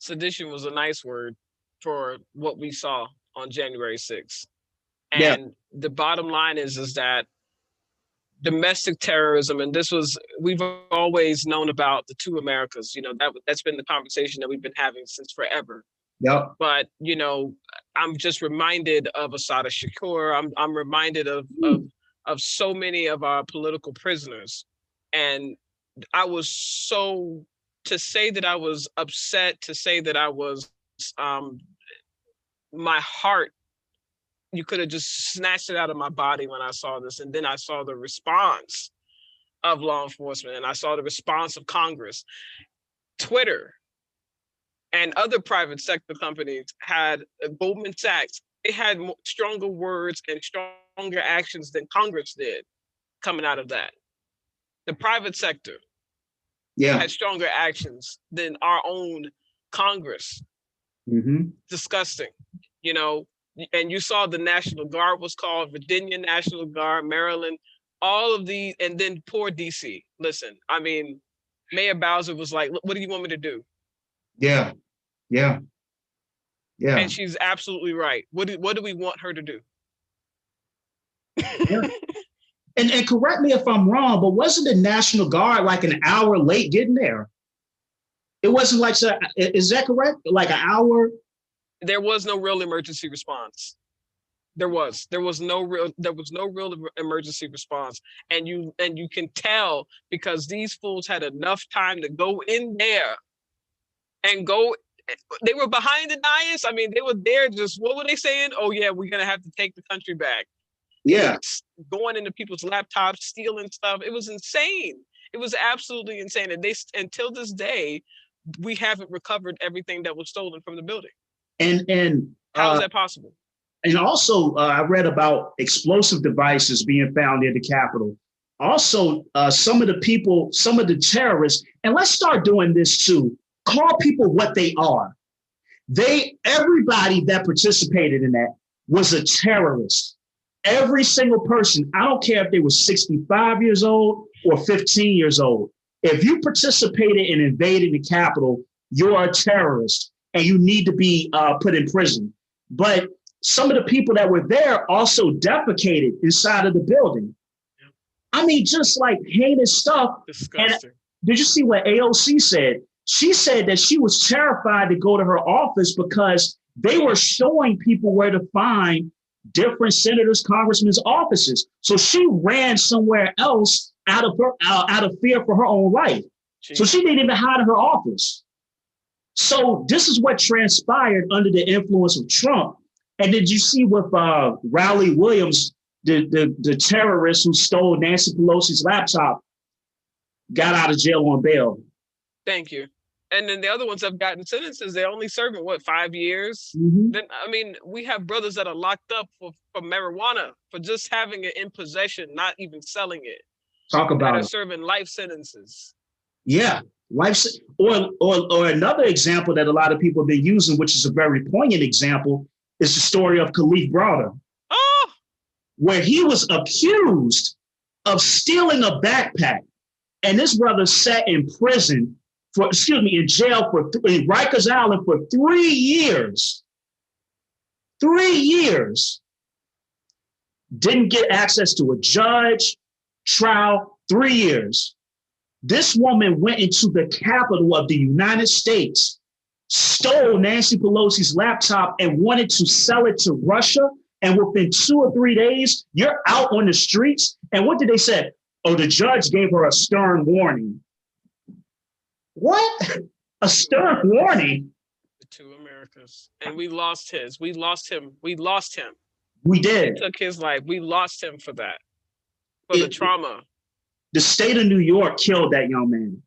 Speaker 1: Sedition was a nice word for what we saw on January 6th. And the bottom line is that domestic terrorism, and we've always known about the two Americas, that's been the conversation that we've been having since forever.
Speaker 2: Yep.
Speaker 1: But, I'm just reminded of Assata Shakur. I'm reminded of so many of our political prisoners. And I was to say that I was upset, to say that I was, my heart, you could have just snatched it out of my body when I saw this. And then I saw the response of law enforcement, and I saw the response of Congress. Twitter and other private sector companies had, Goldman Sachs, they had stronger words and stronger actions than Congress did coming out of that. The private sector had stronger actions than our own Congress.
Speaker 2: Mm-hmm.
Speaker 1: Disgusting, and you saw the National Guard was called, Virginia National Guard, Maryland, all of these, and then poor DC. Listen, I mean, Mayor Bowser was like, what do you want me to do?
Speaker 2: Yeah.
Speaker 1: And she's absolutely right. What do we want her to do?
Speaker 2: Yeah. And correct me if I'm wrong, but wasn't the National Guard like an hour late getting there? It wasn't like, is that correct? Like an hour?
Speaker 1: There was no real emergency response. There was no real emergency response. And you can tell because these fools had enough time to go in there and they were behind the dais. I mean, they were there just, what were they saying? Oh yeah, we're going to have to take the country back.
Speaker 2: Yeah.
Speaker 1: Going into people's laptops, stealing stuff. It was insane. It was absolutely insane. And until this day, we haven't recovered everything that was stolen from the building.
Speaker 2: And
Speaker 1: how is that possible?
Speaker 2: And also, I read about explosive devices being found near the Capitol. Also, some of the terrorists, and let's start doing this too, call people what they are. Everybody that participated in that was a terrorist. Every single person, I don't care if they were 65 years old or 15 years old. If you participated in invading the Capitol, you're a terrorist and you need to be put in prison. But some of the people that were there also defecated inside of the building. I mean, just like heinous stuff.
Speaker 1: Disgusting.
Speaker 2: And did you see what AOC said? She said that she was terrified to go to her office because they were showing people where to find different senators, congressmen's offices. So she ran somewhere else out of fear for her own life. Jeez. So she didn't even hide in her office. So this is what transpired under the influence of Trump. And did you see with Rowley Williams, the terrorist who stole Nancy Pelosi's laptop, got out of jail on bail?
Speaker 1: Thank you. And then the other ones have gotten sentences. They're only serving, 5 years?
Speaker 2: Mm-hmm.
Speaker 1: Then, I mean, we have brothers that are locked up for marijuana, for just having it in possession, not even selling it.
Speaker 2: Talk about it.
Speaker 1: Serving life sentences.
Speaker 2: Yeah, or another example that a lot of people have been using, which is a very poignant example, is the story of Khalif Browder, where he was accused of stealing a backpack, and this brother sat in prison in jail in Rikers Island for 3 years. 3 years. Didn't get access to a judge, trial, 3 years. This woman went into the Capitol of the United States, stole Nancy Pelosi's laptop and wanted to sell it to Russia And within 2 or 3 days, you're out on the streets. And what did they say? Oh, the judge gave her a stern warning. What? A stern warning?
Speaker 1: The two Americas. And we lost his. We lost him. We lost him.
Speaker 2: We did.
Speaker 1: It took his life. We lost him for that. For the
Speaker 2: It,
Speaker 1: trauma.
Speaker 2: the state of New York killed that young man.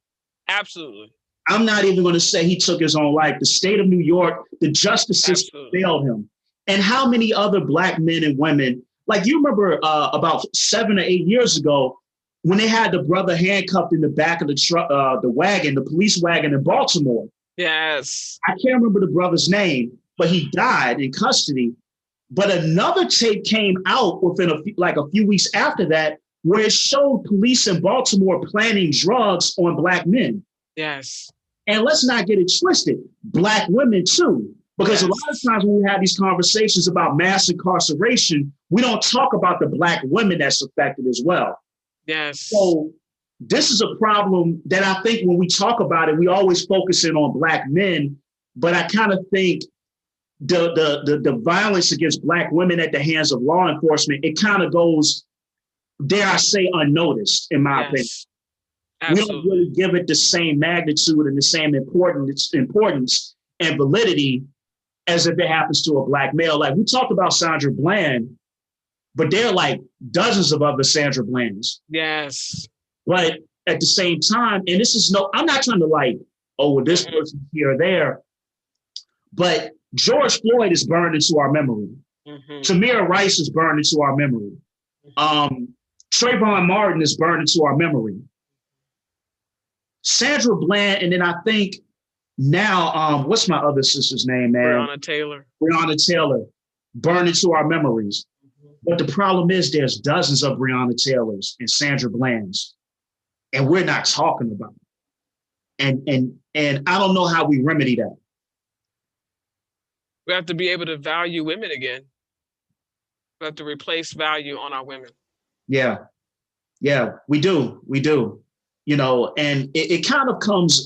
Speaker 1: Absolutely.
Speaker 2: I'm not even going to say he took his own life. The state of New York, the justice system failed him. And how many other Black men and women, like you remember about 7 or 8 years ago, when they had the brother handcuffed in the back of the truck, the wagon, the police wagon in Baltimore.
Speaker 1: Yes.
Speaker 2: I can't remember the brother's name, but he died in custody. But another tape came out within a few weeks after that, where it showed police in Baltimore planting drugs on Black men.
Speaker 1: Yes.
Speaker 2: And let's not get it twisted, Black women too, because a lot of times when we have these conversations about mass incarceration, we don't talk about the Black women that's affected as well.
Speaker 1: Yes.
Speaker 2: So this is a problem that I think when we talk about it, we always focus in on Black men, but I kind of think the violence against Black women at the hands of law enforcement, it kind of goes, dare I say, unnoticed, in my opinion. Absolutely. We don't really give it the same magnitude and the same importance and validity as if it happens to a Black male. Like we talked about Sandra Bland, but there are like dozens of other Sandra Blands.
Speaker 1: Yes.
Speaker 2: But at the same time, and this is I'm not trying to like, oh, well, this person's here or there, but George Floyd is burned into our memory. Tamir Rice is burned into our memory. Trayvon Martin is burned into our memory. Sandra Bland, and then I think now, what's my other sister's name, man?
Speaker 1: Breonna Taylor.
Speaker 2: Breonna Taylor, burned into our memories. But the problem is there's dozens of Breonna Taylors and Sandra Blands, and we're not talking about it. And I don't know how we remedy that.
Speaker 1: We have to be able to value women again. We have to replace value on our women.
Speaker 2: Yeah, we do. You know, and it kind of comes,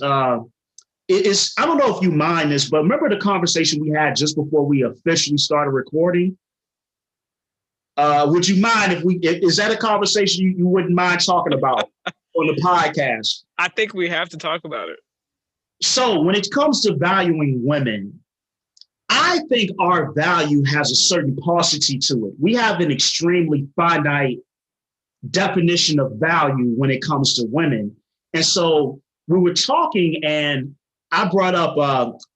Speaker 2: it's, I don't know if you mind this, but remember the conversation we had just before we officially started recording? Would you mind is that a conversation you wouldn't mind talking about on the podcast?
Speaker 1: I think we have to talk about it.
Speaker 2: So when it comes to valuing women, I think our value has a certain paucity to it. We have an extremely finite definition of value when it comes to women. And so we were talking and I brought up,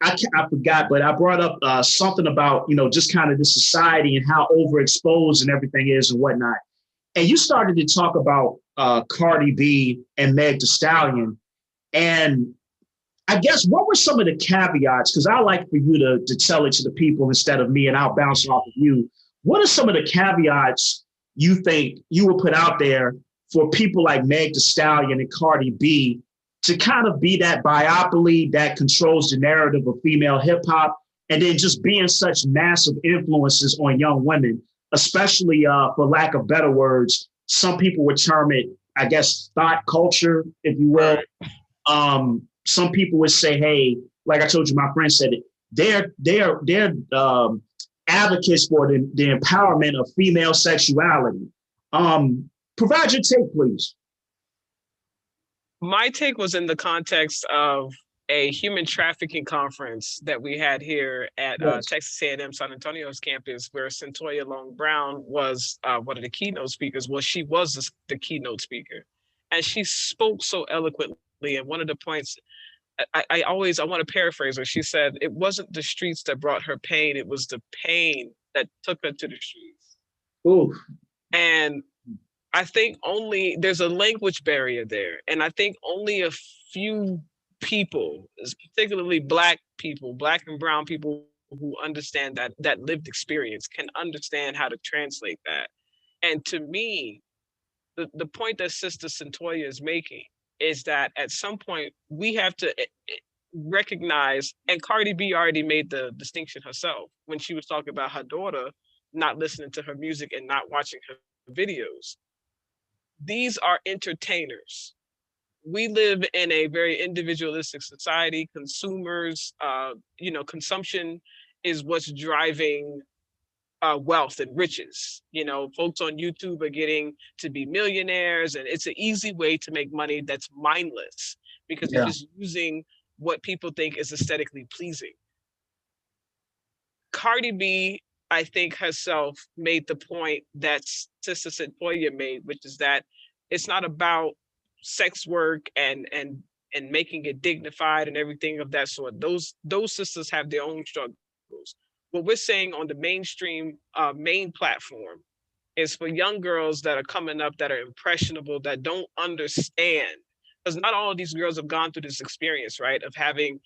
Speaker 2: I forgot, but I brought up something about, you know, just kind of the society and how overexposed and everything is and whatnot. And you started to talk about Cardi B and Meg Thee Stallion. And I guess what were some of the caveats? Because I like for you to tell it to the people instead of me, and I'll bounce off of you. What are some of the caveats you think you will put out there for people like Meg Thee Stallion and Cardi B to kind of be that biopoly that controls the narrative of female hip hop, and then just being such massive influences on young women, especially for lack of better words, some people would term it, I guess, thought culture, if you will. Some people would say, hey, like I told you, my friend said it, they're advocates for the empowerment of female sexuality. Provide your take, please.
Speaker 1: My take was in the context of a human trafficking conference that we had here at Texas A&M San Antonio's campus, where Centoya Long Brown was one of the keynote speakers. Well, she was the keynote speaker, and she spoke so eloquently. And one of the points, I want to paraphrase her. She said, it wasn't the streets that brought her pain. It was the pain that took her to the streets.
Speaker 2: Ooh.
Speaker 1: And I think there's a language barrier there. And I think only a few people, particularly Black people, Black and brown people who understand that lived experience, can understand how to translate that. And to me, the point that Sister Centoya is making is that at some point we have to recognize, and Cardi B already made the distinction herself when she was talking about her daughter not listening to her music and not watching her videos. These are entertainers. We live in a very individualistic society. Consumers, consumption is what's driving wealth and riches. Folks on YouTube are getting to be millionaires, and it's an easy way to make money that's mindless because you're
Speaker 2: Yeah.
Speaker 1: just using what people think is aesthetically pleasing. Cardi B, I think herself made the point that Sister Sequoia made, which is that it's not about sex work and making it dignified and everything of that sort. Those sisters have their own struggles. What we're saying on the mainstream main platform is for young girls that are coming up that are impressionable, that don't understand, because not all of these girls have gone through this experience, right, of having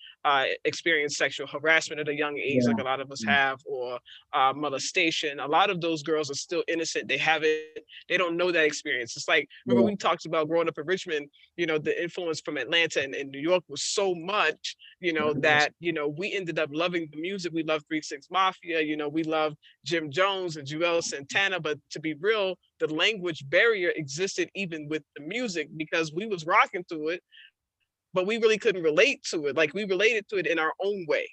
Speaker 1: experienced sexual harassment at a young age, like
Speaker 2: Yeah.
Speaker 1: a lot of us have, or molestation. A lot of those girls are still innocent. They don't know that experience. It's like, remember
Speaker 2: Yeah.
Speaker 1: we talked about growing up in Richmond, the influence from Atlanta and New York was so much, that, we ended up loving the music. We loved 3 6 Mafia, we loved Jim Jones and Joel Santana. But to be real, the language barrier existed even with the music because we was rocking to it, but we really couldn't relate to it. Like we related to it in our own way,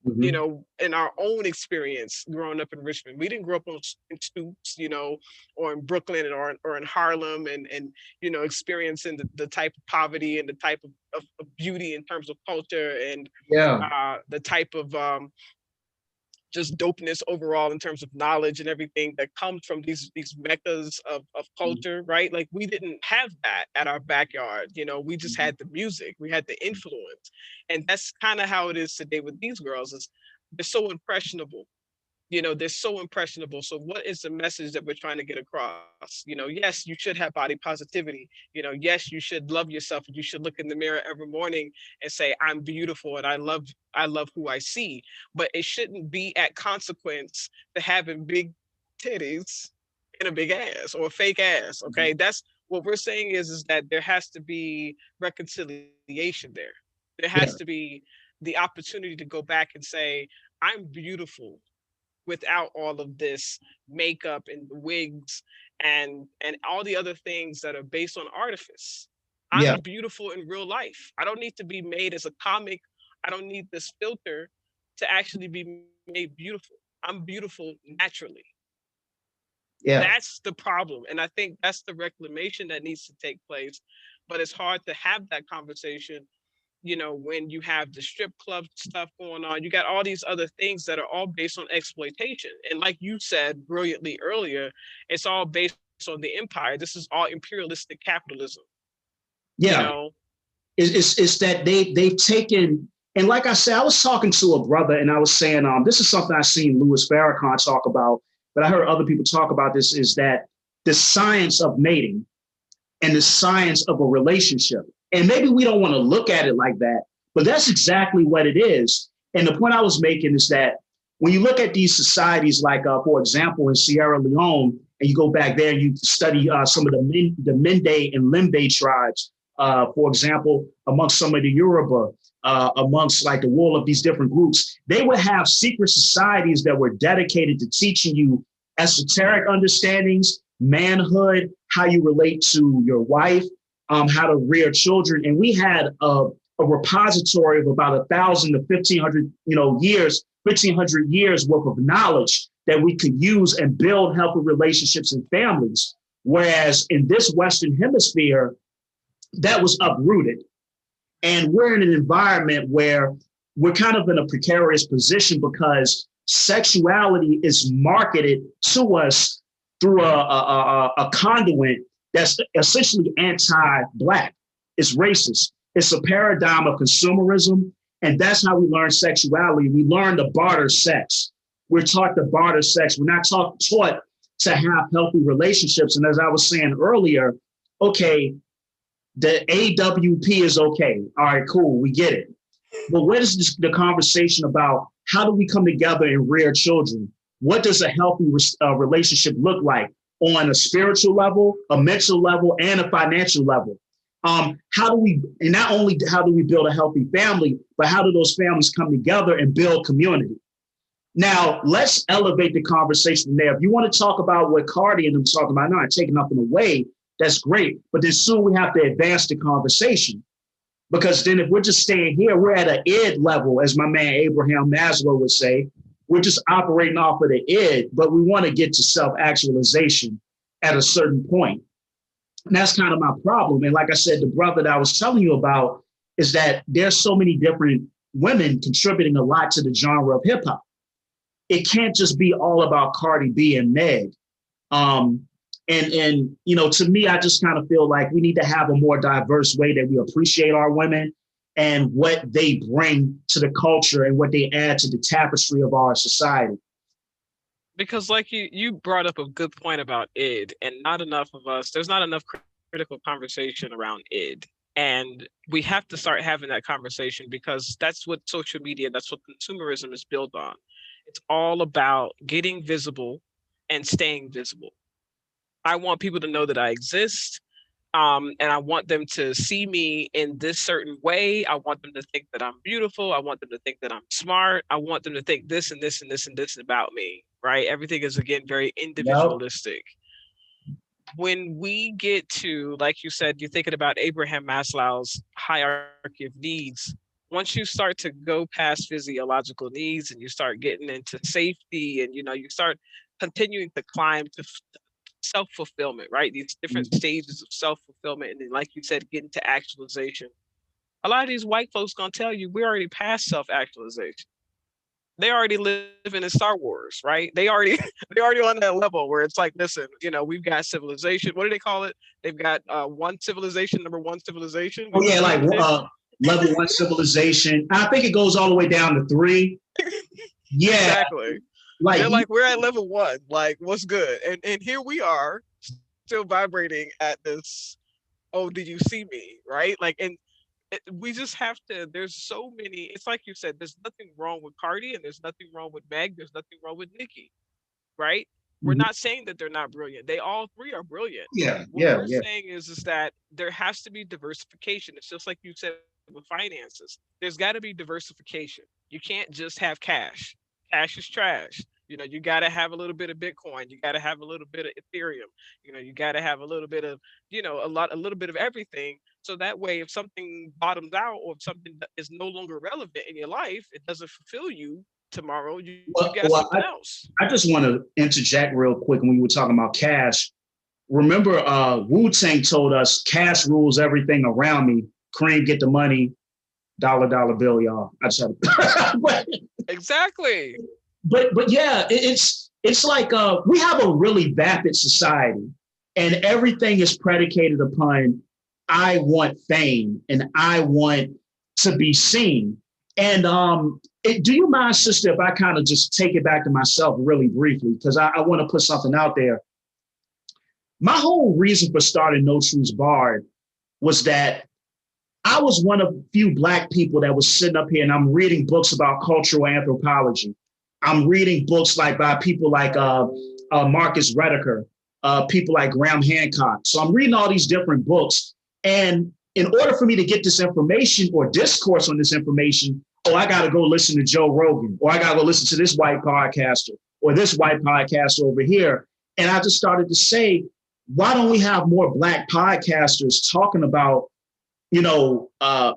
Speaker 2: Mhm.
Speaker 1: in our own experience growing up in Richmond. We didn't grow up in Stoops, or in Brooklyn or in Harlem and experiencing the type of poverty and the type of beauty in terms of culture and
Speaker 2: Yeah.
Speaker 1: the type of just dopeness overall in terms of knowledge and everything that comes from these meccas of culture, right? Like we didn't have that at our backyard. We just
Speaker 2: Mhm.
Speaker 1: had the music, we had the influence. And that's kind of how it is today with these girls, is they're so impressionable. They're so impressionable. So what is the message that we're trying to get across? Yes, you should have body positivity. Yes, you should love yourself, and you should look in the mirror every morning and say, I'm beautiful and I love who I see. But it shouldn't be at consequence to having big titties and a big ass or a fake ass.
Speaker 2: Mhm.
Speaker 1: Okay. That's what we're saying is that there has to be reconciliation there. There
Speaker 2: Yeah.
Speaker 1: has to be the opportunity to go back and say, I'm beautiful without all of this makeup and the wigs and all the other things that are based on artifice. I'm
Speaker 2: Yeah.
Speaker 1: beautiful in real life. I don't need to be made as a comic. I don't need this filter to actually be made beautiful. I'm beautiful naturally.
Speaker 2: Yeah.
Speaker 1: That's the problem. And I think that's the reclamation that needs to take place. But it's hard to have that conversation, when you have the strip club stuff going on. You got all these other things that are all based on exploitation. And like you said brilliantly earlier, it's all based on the empire. This is all imperialistic capitalism, you
Speaker 2: Yeah.
Speaker 1: know?
Speaker 2: It's that they've taken, and like I said, I was talking to a brother and I was saying, this is something I seen Louis Farrakhan talk about, but I heard other people talk about this, is that the science of mating and the science of a relationship. And maybe we don't want to look at it like that, but that's exactly what it is. And the point I was making is that when you look at these societies, like, for example, in Sierra Leone, and you go back there and you study some of the Mende and Limbe tribes, for example, amongst some of the Yoruba, amongst like the wall of these different groups, they would have secret societies that were dedicated to teaching you esoteric understandings, manhood, how you relate to your wife, how to rear children. And we had a repository of about 1,000 to 1,500, years, 1,500 years worth of knowledge that we could use and build healthy relationships and families. Whereas in this Western hemisphere, that was uprooted. And we're in an environment where we're kind of in a precarious position because sexuality is marketed to us through a conduit that's essentially anti-Black. It's racist. It's a paradigm of consumerism. And that's how we learn sexuality. We learn to barter sex. We're taught to barter sex. We're not taught to have healthy relationships. And as I was saying earlier, okay, the AWP is okay. All right, cool. We get it. But what is the conversation about? How do we come together and rear children? What does a healthy relationship look like on a spiritual level, a mental level, and a financial level? How do we, and not only how do we build a healthy family, but how do those families come together and build community? Now, let's elevate the conversation there. If you want to talk about what Cardi and them talking about, not taking nothing away, that's great. But then soon we have to advance the conversation. Because then if we're just staying here, we're at an id level, as my man Abraham Maslow would say. we're just operating off of the id, but we want to get to self-actualization at a certain point. And that's kind of my problem. And like I said, the brother that I was telling you about is that there's so many different women contributing a lot to the genre of hip hop. It can't just be all about Cardi B and Meg. And you know, to me, I just kind of feel like we need to have a more diverse way that we appreciate our women and what they bring to the culture and what they add to the tapestry of our society.
Speaker 1: Because like you brought up a good point about id, and not enough of us, there's not enough critical conversation around id. And we have to start having that conversation because that's what social media, that's what consumerism is built on. It's all about getting visible and staying visible. I want people to know that I exist. And I want them to see me in this certain way. I want them to think that I'm beautiful. I want them to think that I'm smart. I want them to think this and this and this and this about me, right? Everything is, again, very
Speaker 2: Yep.
Speaker 1: individualistic. When we get to, like you said, you're thinking about Abraham Maslow's hierarchy of needs. Once you start to go past physiological needs and you start getting into safety and, you know, you start continuing to climb to self-fulfillment, right? These different stages of self-fulfillment. And then, like you said, getting to actualization. A lot of these white folks gonna tell you we're already past self-actualization. They already living in Star Wars, right? They already on that level where it's like, listen, you know, we've got civilization. What do they call it? They've got one civilization, number one civilization.
Speaker 2: Oh yeah, like level one civilization. I think it goes all the way down to 3. Yeah,
Speaker 1: exactly. Like they're like, we're at level 1. Like, what's good? And here we are, still vibrating at this. Oh, did you see me? Right? Like, and we just have to. There's so many. It's like you said. There's nothing wrong with Cardi, and there's nothing wrong with Meg. There's nothing wrong with Nicki. Right? We're not saying that they're not brilliant. They all three are brilliant.
Speaker 2: Yeah,
Speaker 1: what we're saying is that there has to be diversification. It's just like you said with finances. There's got to be diversification. You can't just have cash. Cash is trash. You know, you got to have a little bit of Bitcoin. You got to have a little bit of Ethereum. You know, you got to have a little bit of, you know, a little bit of everything. So that way, if something bottoms out or if something is no longer relevant in your life, it doesn't fulfill you tomorrow. You got something else.
Speaker 2: I just want to interject real quick when we were talking about cash. Remember, Wu-Tang told us cash rules everything around me. Cream, get the money. Dollar bill, y'all. I just had
Speaker 1: exactly.
Speaker 2: But yeah, it's like we have a really vapid society, and everything is predicated upon I want fame and I want to be seen. And do you mind, sister, if I kind of just take it back to myself really briefly, because I want to put something out there. My whole reason for starting No Truths Barred was that I was one of few Black people that was sitting up here and I'm reading books about cultural anthropology. I'm reading books like by people like Marcus Rediker, people like Graham Hancock. So I'm reading all these different books. And in order for me to get this information or discourse on this information, I got to go listen to Joe Rogan, or I got to go listen to this white podcaster or this white podcaster over here. And I just started to say, why don't we have more Black podcasters talking about, you know,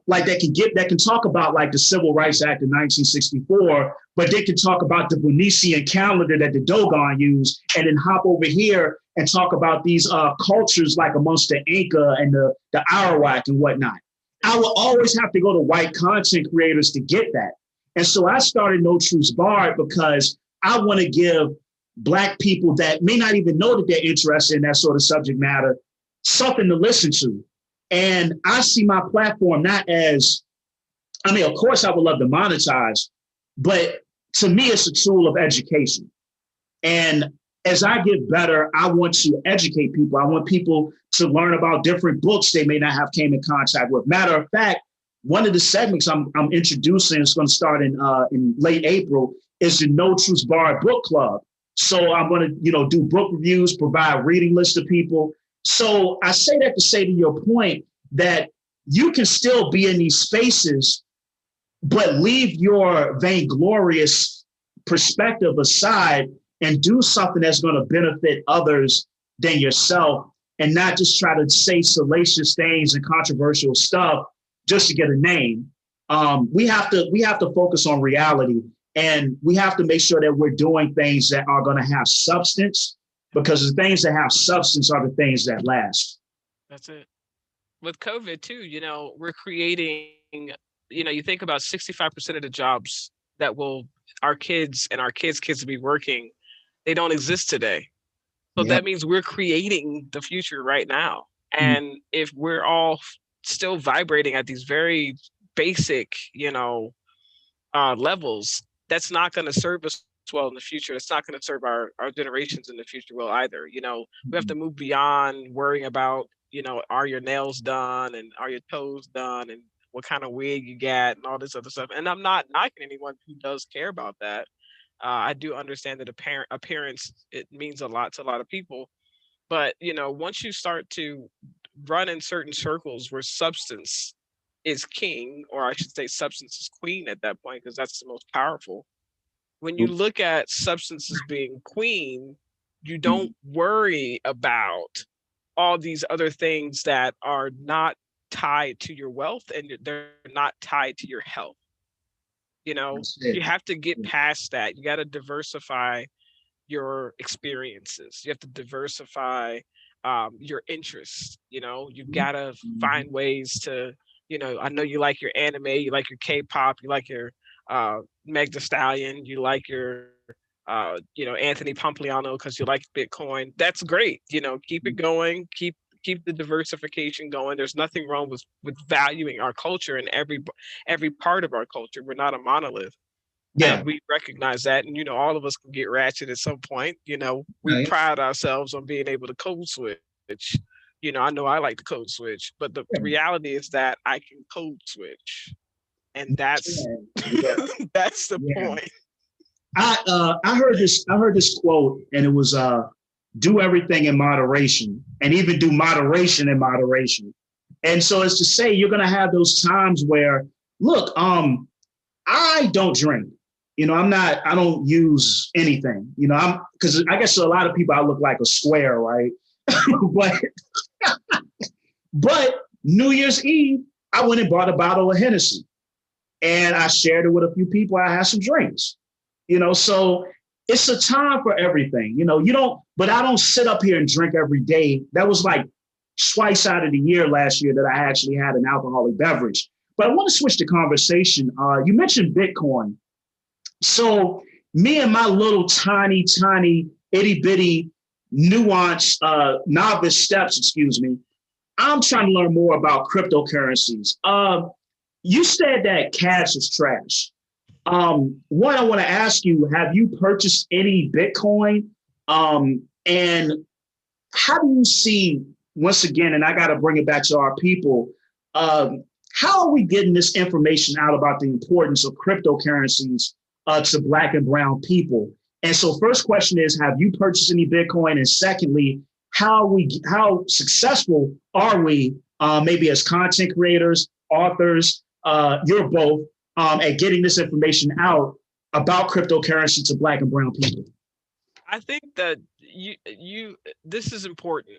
Speaker 2: like that can talk about like the Civil Rights Act of 1964, but they can talk about the Venetian calendar that the Dogon used, and then hop over here and talk about these cultures like amongst the Inca and the Arawak and whatnot. I will always have to go to white content creators to get that. And so I started No Truths Barred because I want to give Black people that may not even know that they're interested in that sort of subject matter something to listen to. And I see my platform not as, I mean, of course I would love to monetize, but to me, it's a tool of education. And as I get better, I want to educate people. I want people to learn about different books they may not have came in contact with. Matter of fact, one of the segments I'm introducing, it's going to start in late April, is the No Truths Barred Book Club. So I'm going to, do book reviews, provide reading lists to people. So I say that to say to your point that you can still be in these spaces, but leave your vainglorious perspective aside and do something that's going to benefit others than yourself, and not just try to say salacious things and controversial stuff just to get a name. We have to focus on reality. And we have to make sure that we're doing things that are going to have substance, because the things that have substance are the things that last.
Speaker 1: That's it. With COVID too, we're creating, you think about 65% of the jobs that will our kids and our kids' will be working, they don't exist today. So
Speaker 2: Yeah.
Speaker 1: that means we're creating the future right now. And if we're all still vibrating at these very basic, levels, that's not going to serve us well in the future. It's not going to serve our generations in the future well either. We have to move beyond worrying about, are your nails done and are your toes done and what kind of wig you got and all this other stuff. And I'm not knocking anyone who does care about that. I do understand that appearance, it means a lot to a lot of people. But once you start to run in certain circles where substance is king, or I should say substance is queen at that point, because that's the most powerful. When you look at substance as being queen, you don't worry about all these other things that are not tied to your wealth, and they're not tied to your health. You have to get past that. You got to diversify your experiences. You have to diversify your interests. You've got to find ways to, I know you like your anime, you like your K-pop, you like your Meg the Stallion, you like your, Anthony Pompliano because you like Bitcoin. That's great. Keep it going. Keep the diversification going. There's nothing wrong with valuing our culture and every part of our culture. We're not a monolith,
Speaker 2: Yeah.
Speaker 1: and we recognize that. And all of us can get ratchet at some point. We
Speaker 2: Right.
Speaker 1: pride ourselves on being able to code switch. I know I like to code switch, but the reality is that I can code switch, and that's
Speaker 2: Yeah.
Speaker 1: that's the
Speaker 2: Yeah.
Speaker 1: point.
Speaker 2: I heard this quote, and it was do everything in moderation, and even do moderation in moderation. And so it's to say you're gonna have those times where, look, I don't drink. I don't use anything. Because I guess to a lot of people I look like a square, right? but but New Year's Eve, I went and bought a bottle of Hennessy, and I shared it with a few people. I had some drinks. So it's a time for everything. But I don't sit up here and drink every day. That was like twice out of the year last year that I actually had an alcoholic beverage. But I want to switch the conversation. You mentioned Bitcoin. So me and my little tiny, tiny, itty bitty, nuanced novice steps, excuse me, I'm trying to learn more about cryptocurrencies. You said that cash is trash. One, I want to ask you, have you purchased any Bitcoin? And how do you see, once again, and I got to bring it back to our people, how are we getting this information out about the importance of cryptocurrencies to Black and brown people? And so first question is, have you purchased any Bitcoin? And secondly, how successful are we, maybe as content creators, authors, you're both, at getting this information out about cryptocurrency to Black and brown people?
Speaker 1: I think that this is important.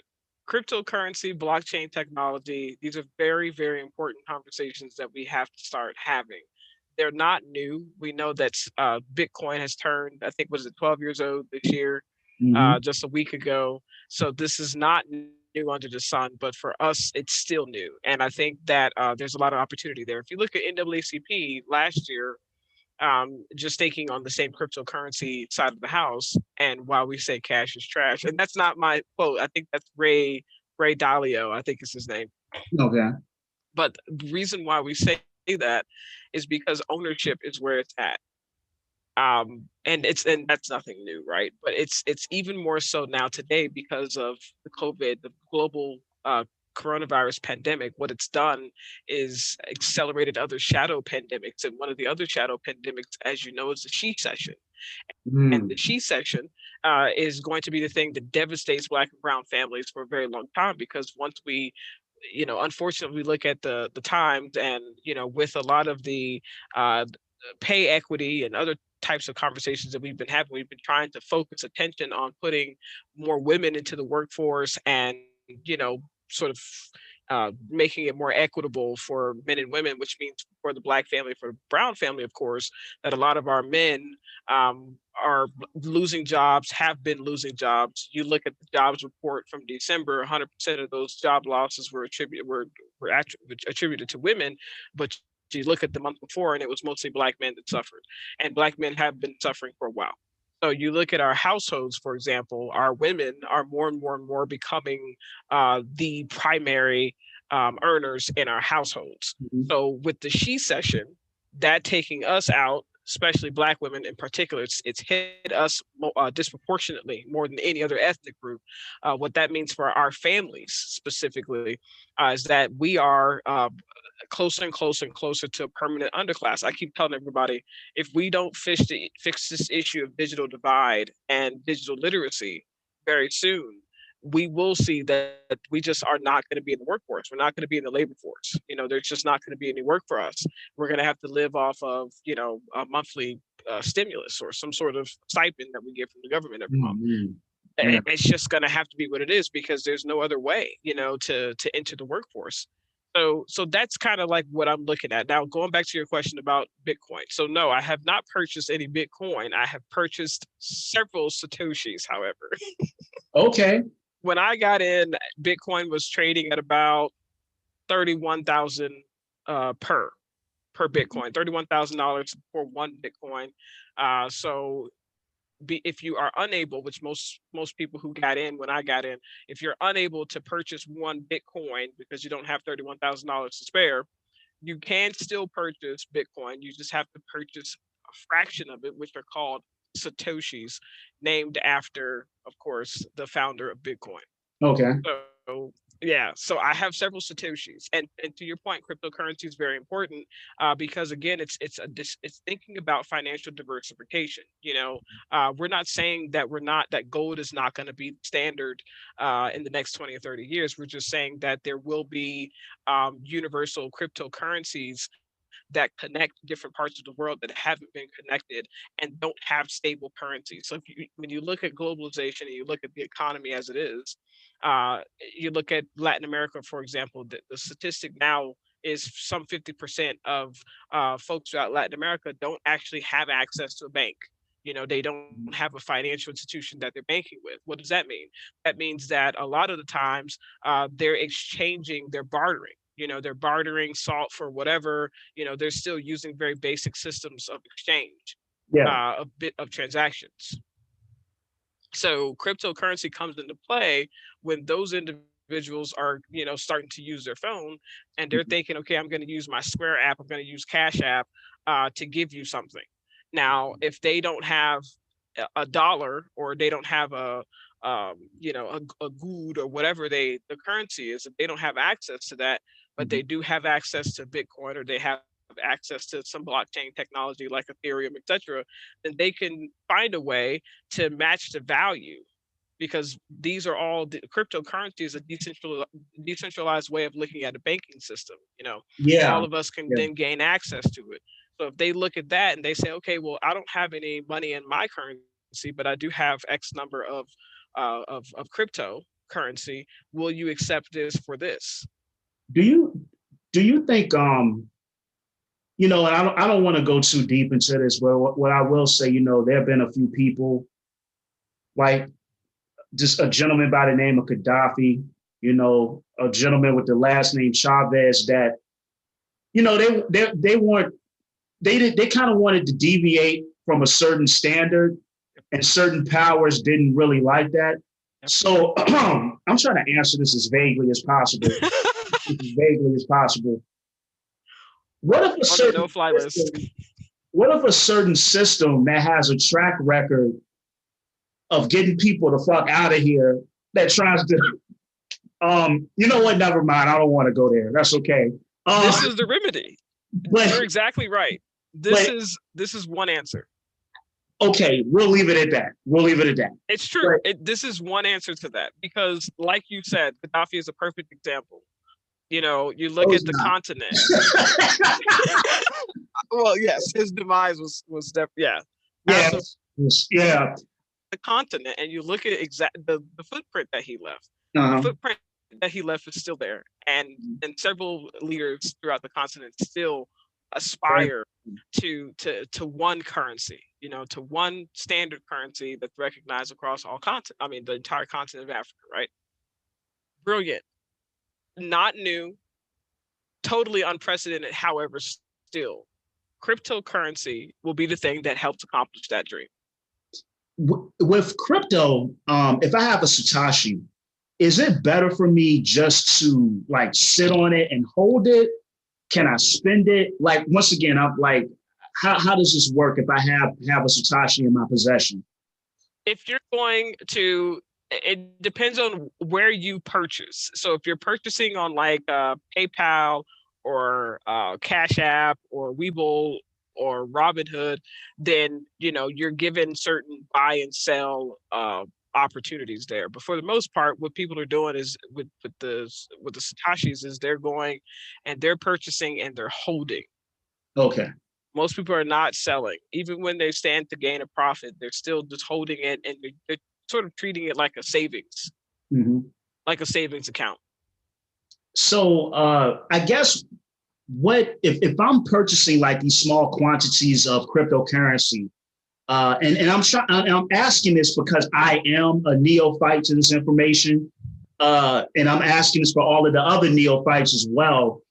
Speaker 1: Cryptocurrency, blockchain technology, these are very, very important conversations that we have to start having. They're not new. We know that Bitcoin has turned, I think, was it 12 years old this year, just a week ago. So this is not new under the sun, but for us, it's still new. And I think that there's a lot of opportunity there. If you look at NAACP last year, just thinking on the same cryptocurrency side of the house, and why we say cash is trash, and that's not my quote. I think that's Ray Dalio, I think is his name.
Speaker 2: Okay.
Speaker 1: But the reason why we say that is because ownership is where it's at. And that's nothing new, right? But it's even more so now today because of the COVID, the global coronavirus pandemic. What it's done is accelerated other shadow pandemics, and one of the other shadow pandemics, as you know, is the she-cession. And the she-cession is going to be the thing that devastates Black and brown families for a very long time, because once we, unfortunately, we look at the times, and with a lot of the pay equity and other types of conversations that we've been having, we've been trying to focus attention on putting more women into the workforce, and sort of making it more equitable for men and women, which means for the Black family, for the brown family, of course, that a lot of our men are losing jobs, have been losing jobs. You look at the jobs report from December, 100% of those job losses were attributed to women, but you look at the month before and it was mostly Black men that suffered, and Black men have been suffering for a while. So you look at our households, for example, our women are more and more and more becoming the primary earners in our households.
Speaker 2: Mhm.
Speaker 1: So with the she session, that taking us out, especially Black women in particular, it's hit us disproportionately more than any other ethnic group. What that means for our families specifically is that we are closer and closer and closer to a permanent underclass. I keep telling everybody, if we don't fix this issue of digital divide and digital literacy very soon, we will see that we just are not going to be in the workforce. We're not going to be in the labor force. There's just not going to be any work for us. We're going to have to live off of, a monthly stimulus or some sort of stipend that we get from the government every month.
Speaker 2: Mhm. Yeah.
Speaker 1: It's just going to have to be what it is because there's no other way, to enter the workforce. So that's kind of like what I'm looking at. Now, going back to your question about Bitcoin. So no, I have not purchased any Bitcoin. I have purchased several Satoshis, however.
Speaker 2: Okay.
Speaker 1: When I got in, Bitcoin was trading at about 31,000 per Bitcoin, $31,000 for one Bitcoin. So if you are unable, which most people who got in when I got in, if you're unable to purchase one Bitcoin because you don't have $31,000 to spare, you can still purchase Bitcoin. You just have to purchase a fraction of it, which are called Satoshis, named after, of course, the founder of Bitcoin.
Speaker 2: Okay.
Speaker 1: So yeah, so I have several Satoshis, and to your point, cryptocurrency is very important because again, it's thinking about financial diversification. We're not saying that gold is not going to be standard in the next 20 or 30 years. We're just saying that there will be universal cryptocurrencies that connect different parts of the world that haven't been connected and don't have stable currency. So when you look at globalization and you look at the economy as it is, uh, you look at Latin America, for example, the statistic now is some 50% of folks throughout Latin America don't actually have access to a bank. They don't have a financial institution that they're banking with. What does that mean? That means that a lot of the times they're bartering. They're bartering salt for whatever. They're still using very basic systems of exchange,
Speaker 2: Yeah.
Speaker 1: a bit of transactions. So cryptocurrency comes into play when those individuals are, starting to use their phone and they're thinking, okay, I'm going to use my Square app, I'm going to use Cash App to give you something. Now, if they don't have a dollar or they don't have a good or whatever the currency is, if they don't have access to that, but they do have access to Bitcoin or they have access to some blockchain technology like Ethereum, etc., then they can find a way to match the value because these are all cryptocurrency is a decentralized way of looking at a banking system.
Speaker 2: Yeah.
Speaker 1: All of us can
Speaker 2: Yeah.
Speaker 1: then gain access to it. So if they look at that and they say, okay, well, I don't have any money in my currency, but I do have X number of cryptocurrency. Will you accept this for this?
Speaker 2: Do you do you think and I don't want to go too deep into this, but what I will say, there have been a few people like just a gentleman by the name of Gaddafi, a gentleman with the last name Chavez that, they weren't they kind of wanted to deviate from a certain standard and certain powers didn't really like that. So I'm trying to answer this as vaguely as possible. What if a
Speaker 1: On the
Speaker 2: certain
Speaker 1: no-fly list.
Speaker 2: system, what if a certain system that has a track record of getting people the fuck out of here that tries to you know what, never mind, I don't want to go there, that's okay.
Speaker 1: This is the remedy.
Speaker 2: But
Speaker 1: You're exactly right. This
Speaker 2: but
Speaker 1: is one answer.
Speaker 2: okay, we'll leave it at that.
Speaker 1: It's true.
Speaker 2: But
Speaker 1: This is one answer to that because, like you said, Gaddafi is a perfect example. You look
Speaker 2: no,
Speaker 1: at
Speaker 2: it's
Speaker 1: the
Speaker 2: not.
Speaker 1: continent. Well, yes, his demise was yeah,
Speaker 2: Yeah,
Speaker 1: massive.
Speaker 2: yeah.
Speaker 1: The continent, and you look at the footprint that he left. The
Speaker 2: Uh-huh.
Speaker 1: footprint that he left is still there, and several leaders throughout the continent still aspire to one currency, to one standard currency that's recognized across all continent. I mean, the entire continent of Africa, right? Brilliant, not new, totally unprecedented. However, still, cryptocurrency will be the thing that helps accomplish that dream.
Speaker 2: With crypto, if I have a Satoshi, is it better for me just to like sit on it and hold it? Can I spend it? Like, once again, I'm like, how does this work if I have a Satoshi in my possession?
Speaker 1: If you're going to, it depends on where you purchase. So if you're purchasing on like PayPal or Cash App or Webull or Robinhood, then you're given certain buy and sell opportunities there. But for the most part, what people are doing is with the Satoshis is they're going and they're purchasing and they're holding.
Speaker 2: Okay.
Speaker 1: Most people are not selling. Even when they stand to gain a profit, they're still just holding it, and they're sort of treating it like a savings, like a savings account.
Speaker 2: So I guess what if I'm purchasing like these small quantities of cryptocurrency, and I'm asking this because I am a neophyte to this information, and I'm asking this for all of the other neophytes as well.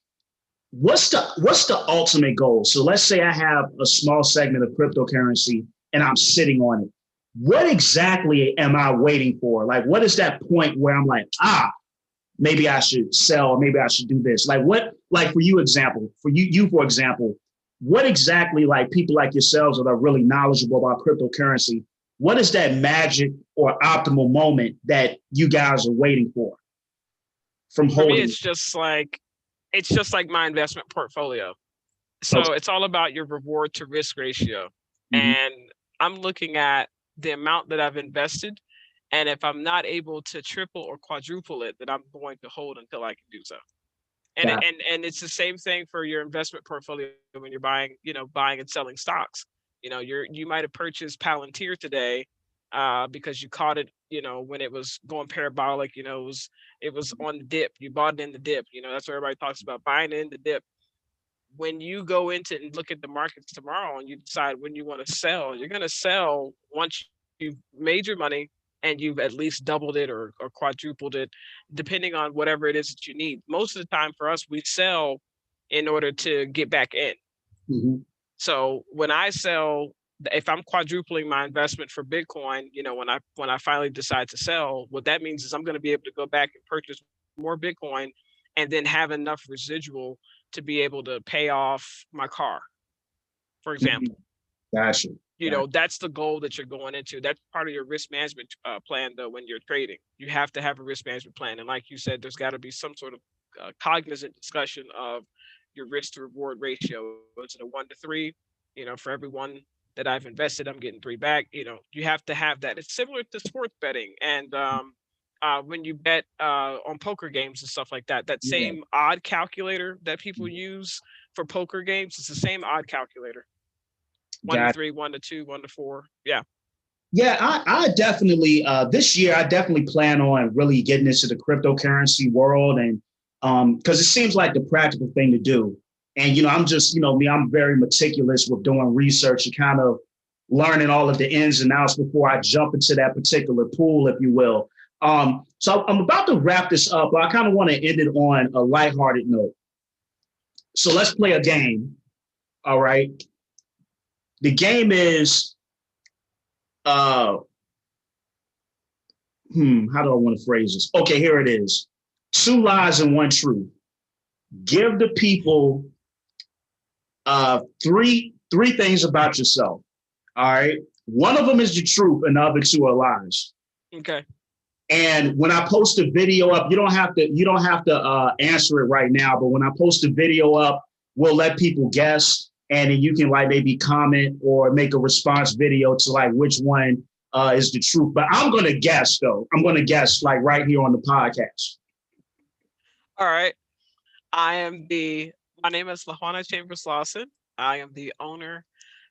Speaker 2: What's the ultimate goal? So let's say I have a small segment of cryptocurrency and I'm sitting on it. What exactly am I waiting for? Like, what is that point where I'm like, maybe I should sell, or maybe I should do this? Like for you, for example, what exactly, like people like yourselves that are really knowledgeable about cryptocurrency, what is that magic or optimal moment that you guys are waiting for from holding?
Speaker 1: For me, it's just like my investment portfolio. So it's all about your reward to risk ratio. And I'm looking at the amount that I've invested. And if I'm not able to triple or quadruple it, then I'm going to hold until I can do so. And and it's the same thing for your investment portfolio when you're buying and selling stocks. You might have purchased Palantir today because you caught it, when it was going parabolic. It was on the dip. You bought it in the dip. That's what everybody talks about, buying it in the dip. When you go into and look at the markets tomorrow and you decide when you want to sell, you're going to sell once you've made your money and you've at least doubled it or quadrupled it, depending on whatever it is that you need. Most of the time for us, we sell in order to get back in. So when I sell, if I'm quadrupling my investment for Bitcoin, when I finally decide to sell, what that means is I'm going to be able to go back and purchase more Bitcoin and then have enough residual to be able to pay off my car, for example.
Speaker 2: Gotcha.
Speaker 1: That's the goal that you're going into. That's part of your risk management plan, though, when you're trading. You have to have a risk management plan. And like you said, there's got to be some sort of cognizant discussion of your risk to reward ratio. Is it a 1-3? For every one that I've invested, I'm getting 3 back. You have to have that. It's similar to sports betting. And when you bet on poker games and stuff like that, that same odd calculator that people use for poker games, it's the same odd calculator. 1-3, 1-2, 1-4. Yeah.
Speaker 2: Yeah, I definitely this year I definitely plan on really getting into the cryptocurrency world, and because it seems like the practical thing to do. And I'm just me, I'm very meticulous with doing research and kind of learning all of the ins and outs before I jump into that particular pool, if you will. So I'm about to wrap this up, but I kind of want to end it on a lighthearted note. So let's play a game. All right. The game is, how do I want to phrase this? Okay, here it is. 2 lies and 1 truth. Give the people three things about yourself. All right. One of them is the truth and the other 2 are lies.
Speaker 1: Okay.
Speaker 2: And when I post a video up, you don't have to answer it right now, but when I post a video up, we'll let people guess. And then you can like maybe comment or make a response video to like which one is the truth. But I'm going to guess, though. I'm going to guess like right here on the podcast.
Speaker 1: All right. My name is Juana Chambers Lawson. I am the owner,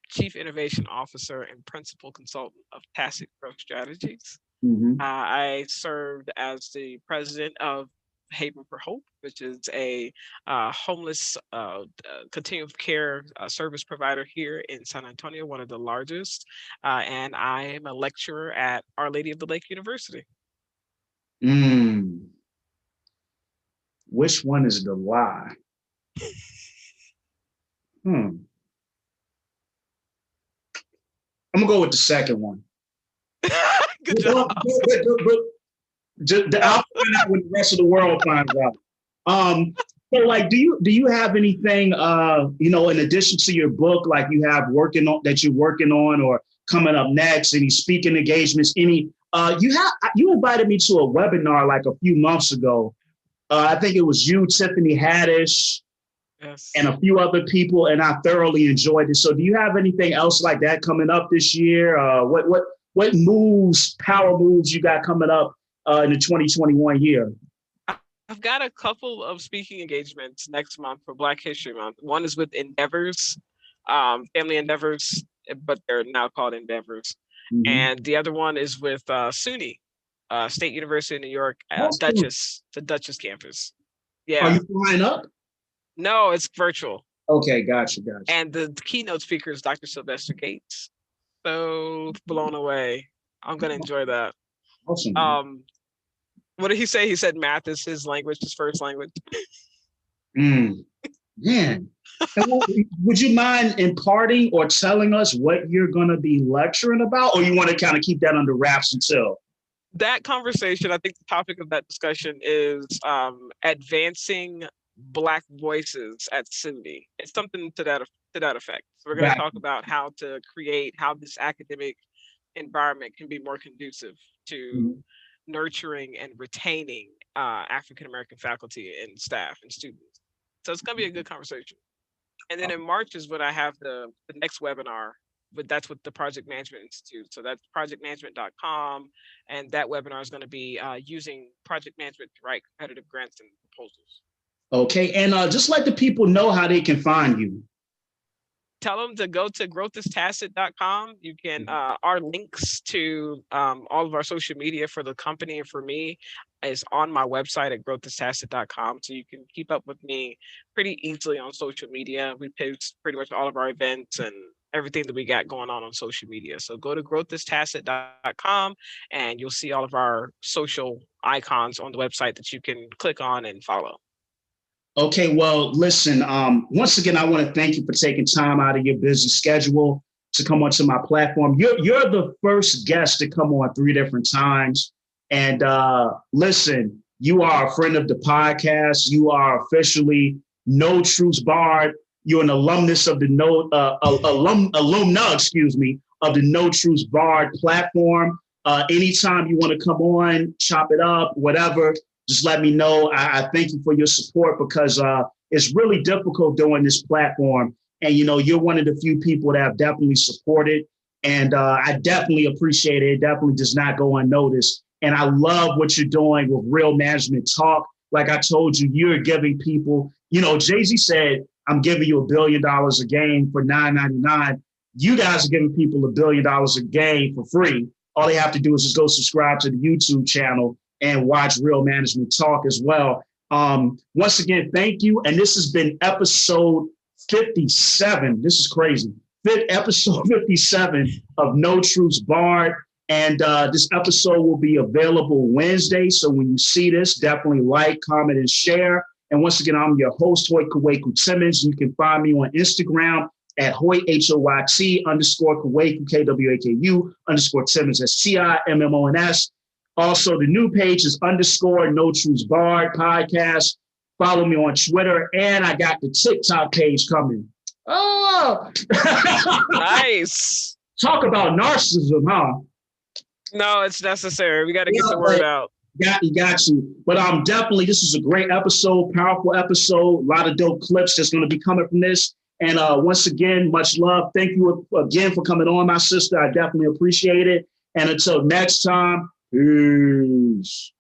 Speaker 1: Chief Innovation Officer, and Principal Consultant of Tacit Growth Strategies. I served as the president of Haven for Hope, which is a homeless continuum of care service provider here in San Antonio, one of the largest. And I am a lecturer at Our Lady of the Lake University.
Speaker 2: Which one is the lie? I'm gonna go with the second one.
Speaker 1: Good job.
Speaker 2: I'll find out when the rest of the world finds out. So like, do you have anything, in addition to your book, like you have that you're working on or coming up next, any speaking engagements, you invited me to a webinar like a few months ago. I think it was you, Tiffany Haddish,
Speaker 1: yes,
Speaker 2: and a few other people, and I thoroughly enjoyed it. So do you have anything else like that coming up this year? What power moves you got coming up in the 2021 year?
Speaker 1: I've got a couple of speaking engagements next month for Black History Month. One is with Endeavors, Family Endeavors, but they're now called Endeavors. Mm-hmm. And the other one is with SUNY, State University of New York, Dutchess, the Dutchess campus. Yeah.
Speaker 2: Are you flying up?
Speaker 1: No, it's virtual.
Speaker 2: Okay, gotcha.
Speaker 1: And the keynote speaker is Dr. Sylvester Gates. So blown away. I'm going to enjoy that.
Speaker 2: Awesome.
Speaker 1: What did he say? He said math is his language, his first language.
Speaker 2: Man. And would you mind imparting or telling us what you're going to be lecturing about, or you want to kind of keep that under wraps until?
Speaker 1: That conversation, I think the topic of that discussion is advancing Black voices at SUNY. It's something to that effect. So we're going to talk about how this academic environment can be more conducive to nurturing and retaining African-American faculty and staff and students. So it's going to be a good conversation. And then in March is when I have the next webinar, but that's with the Project Management Institute. So that's projectmanagement.com. And that webinar is going to be using project management to write competitive grants and proposals. Okay.
Speaker 2: And just let the people know how they can find you.
Speaker 1: Tell them to go to growthisTacit.com. You can, our links to all of our social media for the company and for me is on my website at growthisTacit.com. So you can keep up with me pretty easily on social media. We post pretty much all of our events and everything that we got going on social media. So go to growthisTacit.com and you'll see all of our social icons on the website that you can click on and follow.
Speaker 2: Okay, well, listen, once again, I want to thank you for taking time out of your busy schedule to come onto my platform. You're the first guest to come on 3 different times. And listen, you are a friend of the podcast. You are officially No Truths Barred. You're an alumnus of the alumna, of the No Truths Barred platform. Anytime you want to come on, chop it up, whatever, just let me know. I thank you for your support because it's really difficult doing this platform. And, you're one of the few people that have definitely supported. And I definitely appreciate it. It definitely does not go unnoticed. And I love what you're doing with Real Management Talk. Like I told you, you're giving people, Jay-Z said, I'm giving you $1 billion a game for $9.99. You guys are giving people $1 billion a game for free. All they have to do is just go subscribe to the YouTube channel and watch Real Management Talk as well. Once again, thank you. And this has been episode 57. This is crazy. Episode 57 of No Truths Barred. And this episode will be available Wednesday. So when you see this, definitely like, comment, and share. And once again, I'm your host, Hoyt Kwaku Timmons. You can find me on Instagram at Hoyt, HOYT _Kwaku, KWAKU _Timmons, that's TIMMONS. Also, the new page is _ No Truths Barred podcast. Follow me on Twitter, and I got the TikTok page coming. Oh,
Speaker 1: nice.
Speaker 2: Talk about narcissism, huh?
Speaker 1: No, it's necessary. We got to get the word out.
Speaker 2: Got you. But definitely, this is a great episode, powerful episode. A lot of dope clips that's going to be coming from this. And once again, much love. Thank you again for coming on, my sister. I definitely appreciate it. And until next time, peace.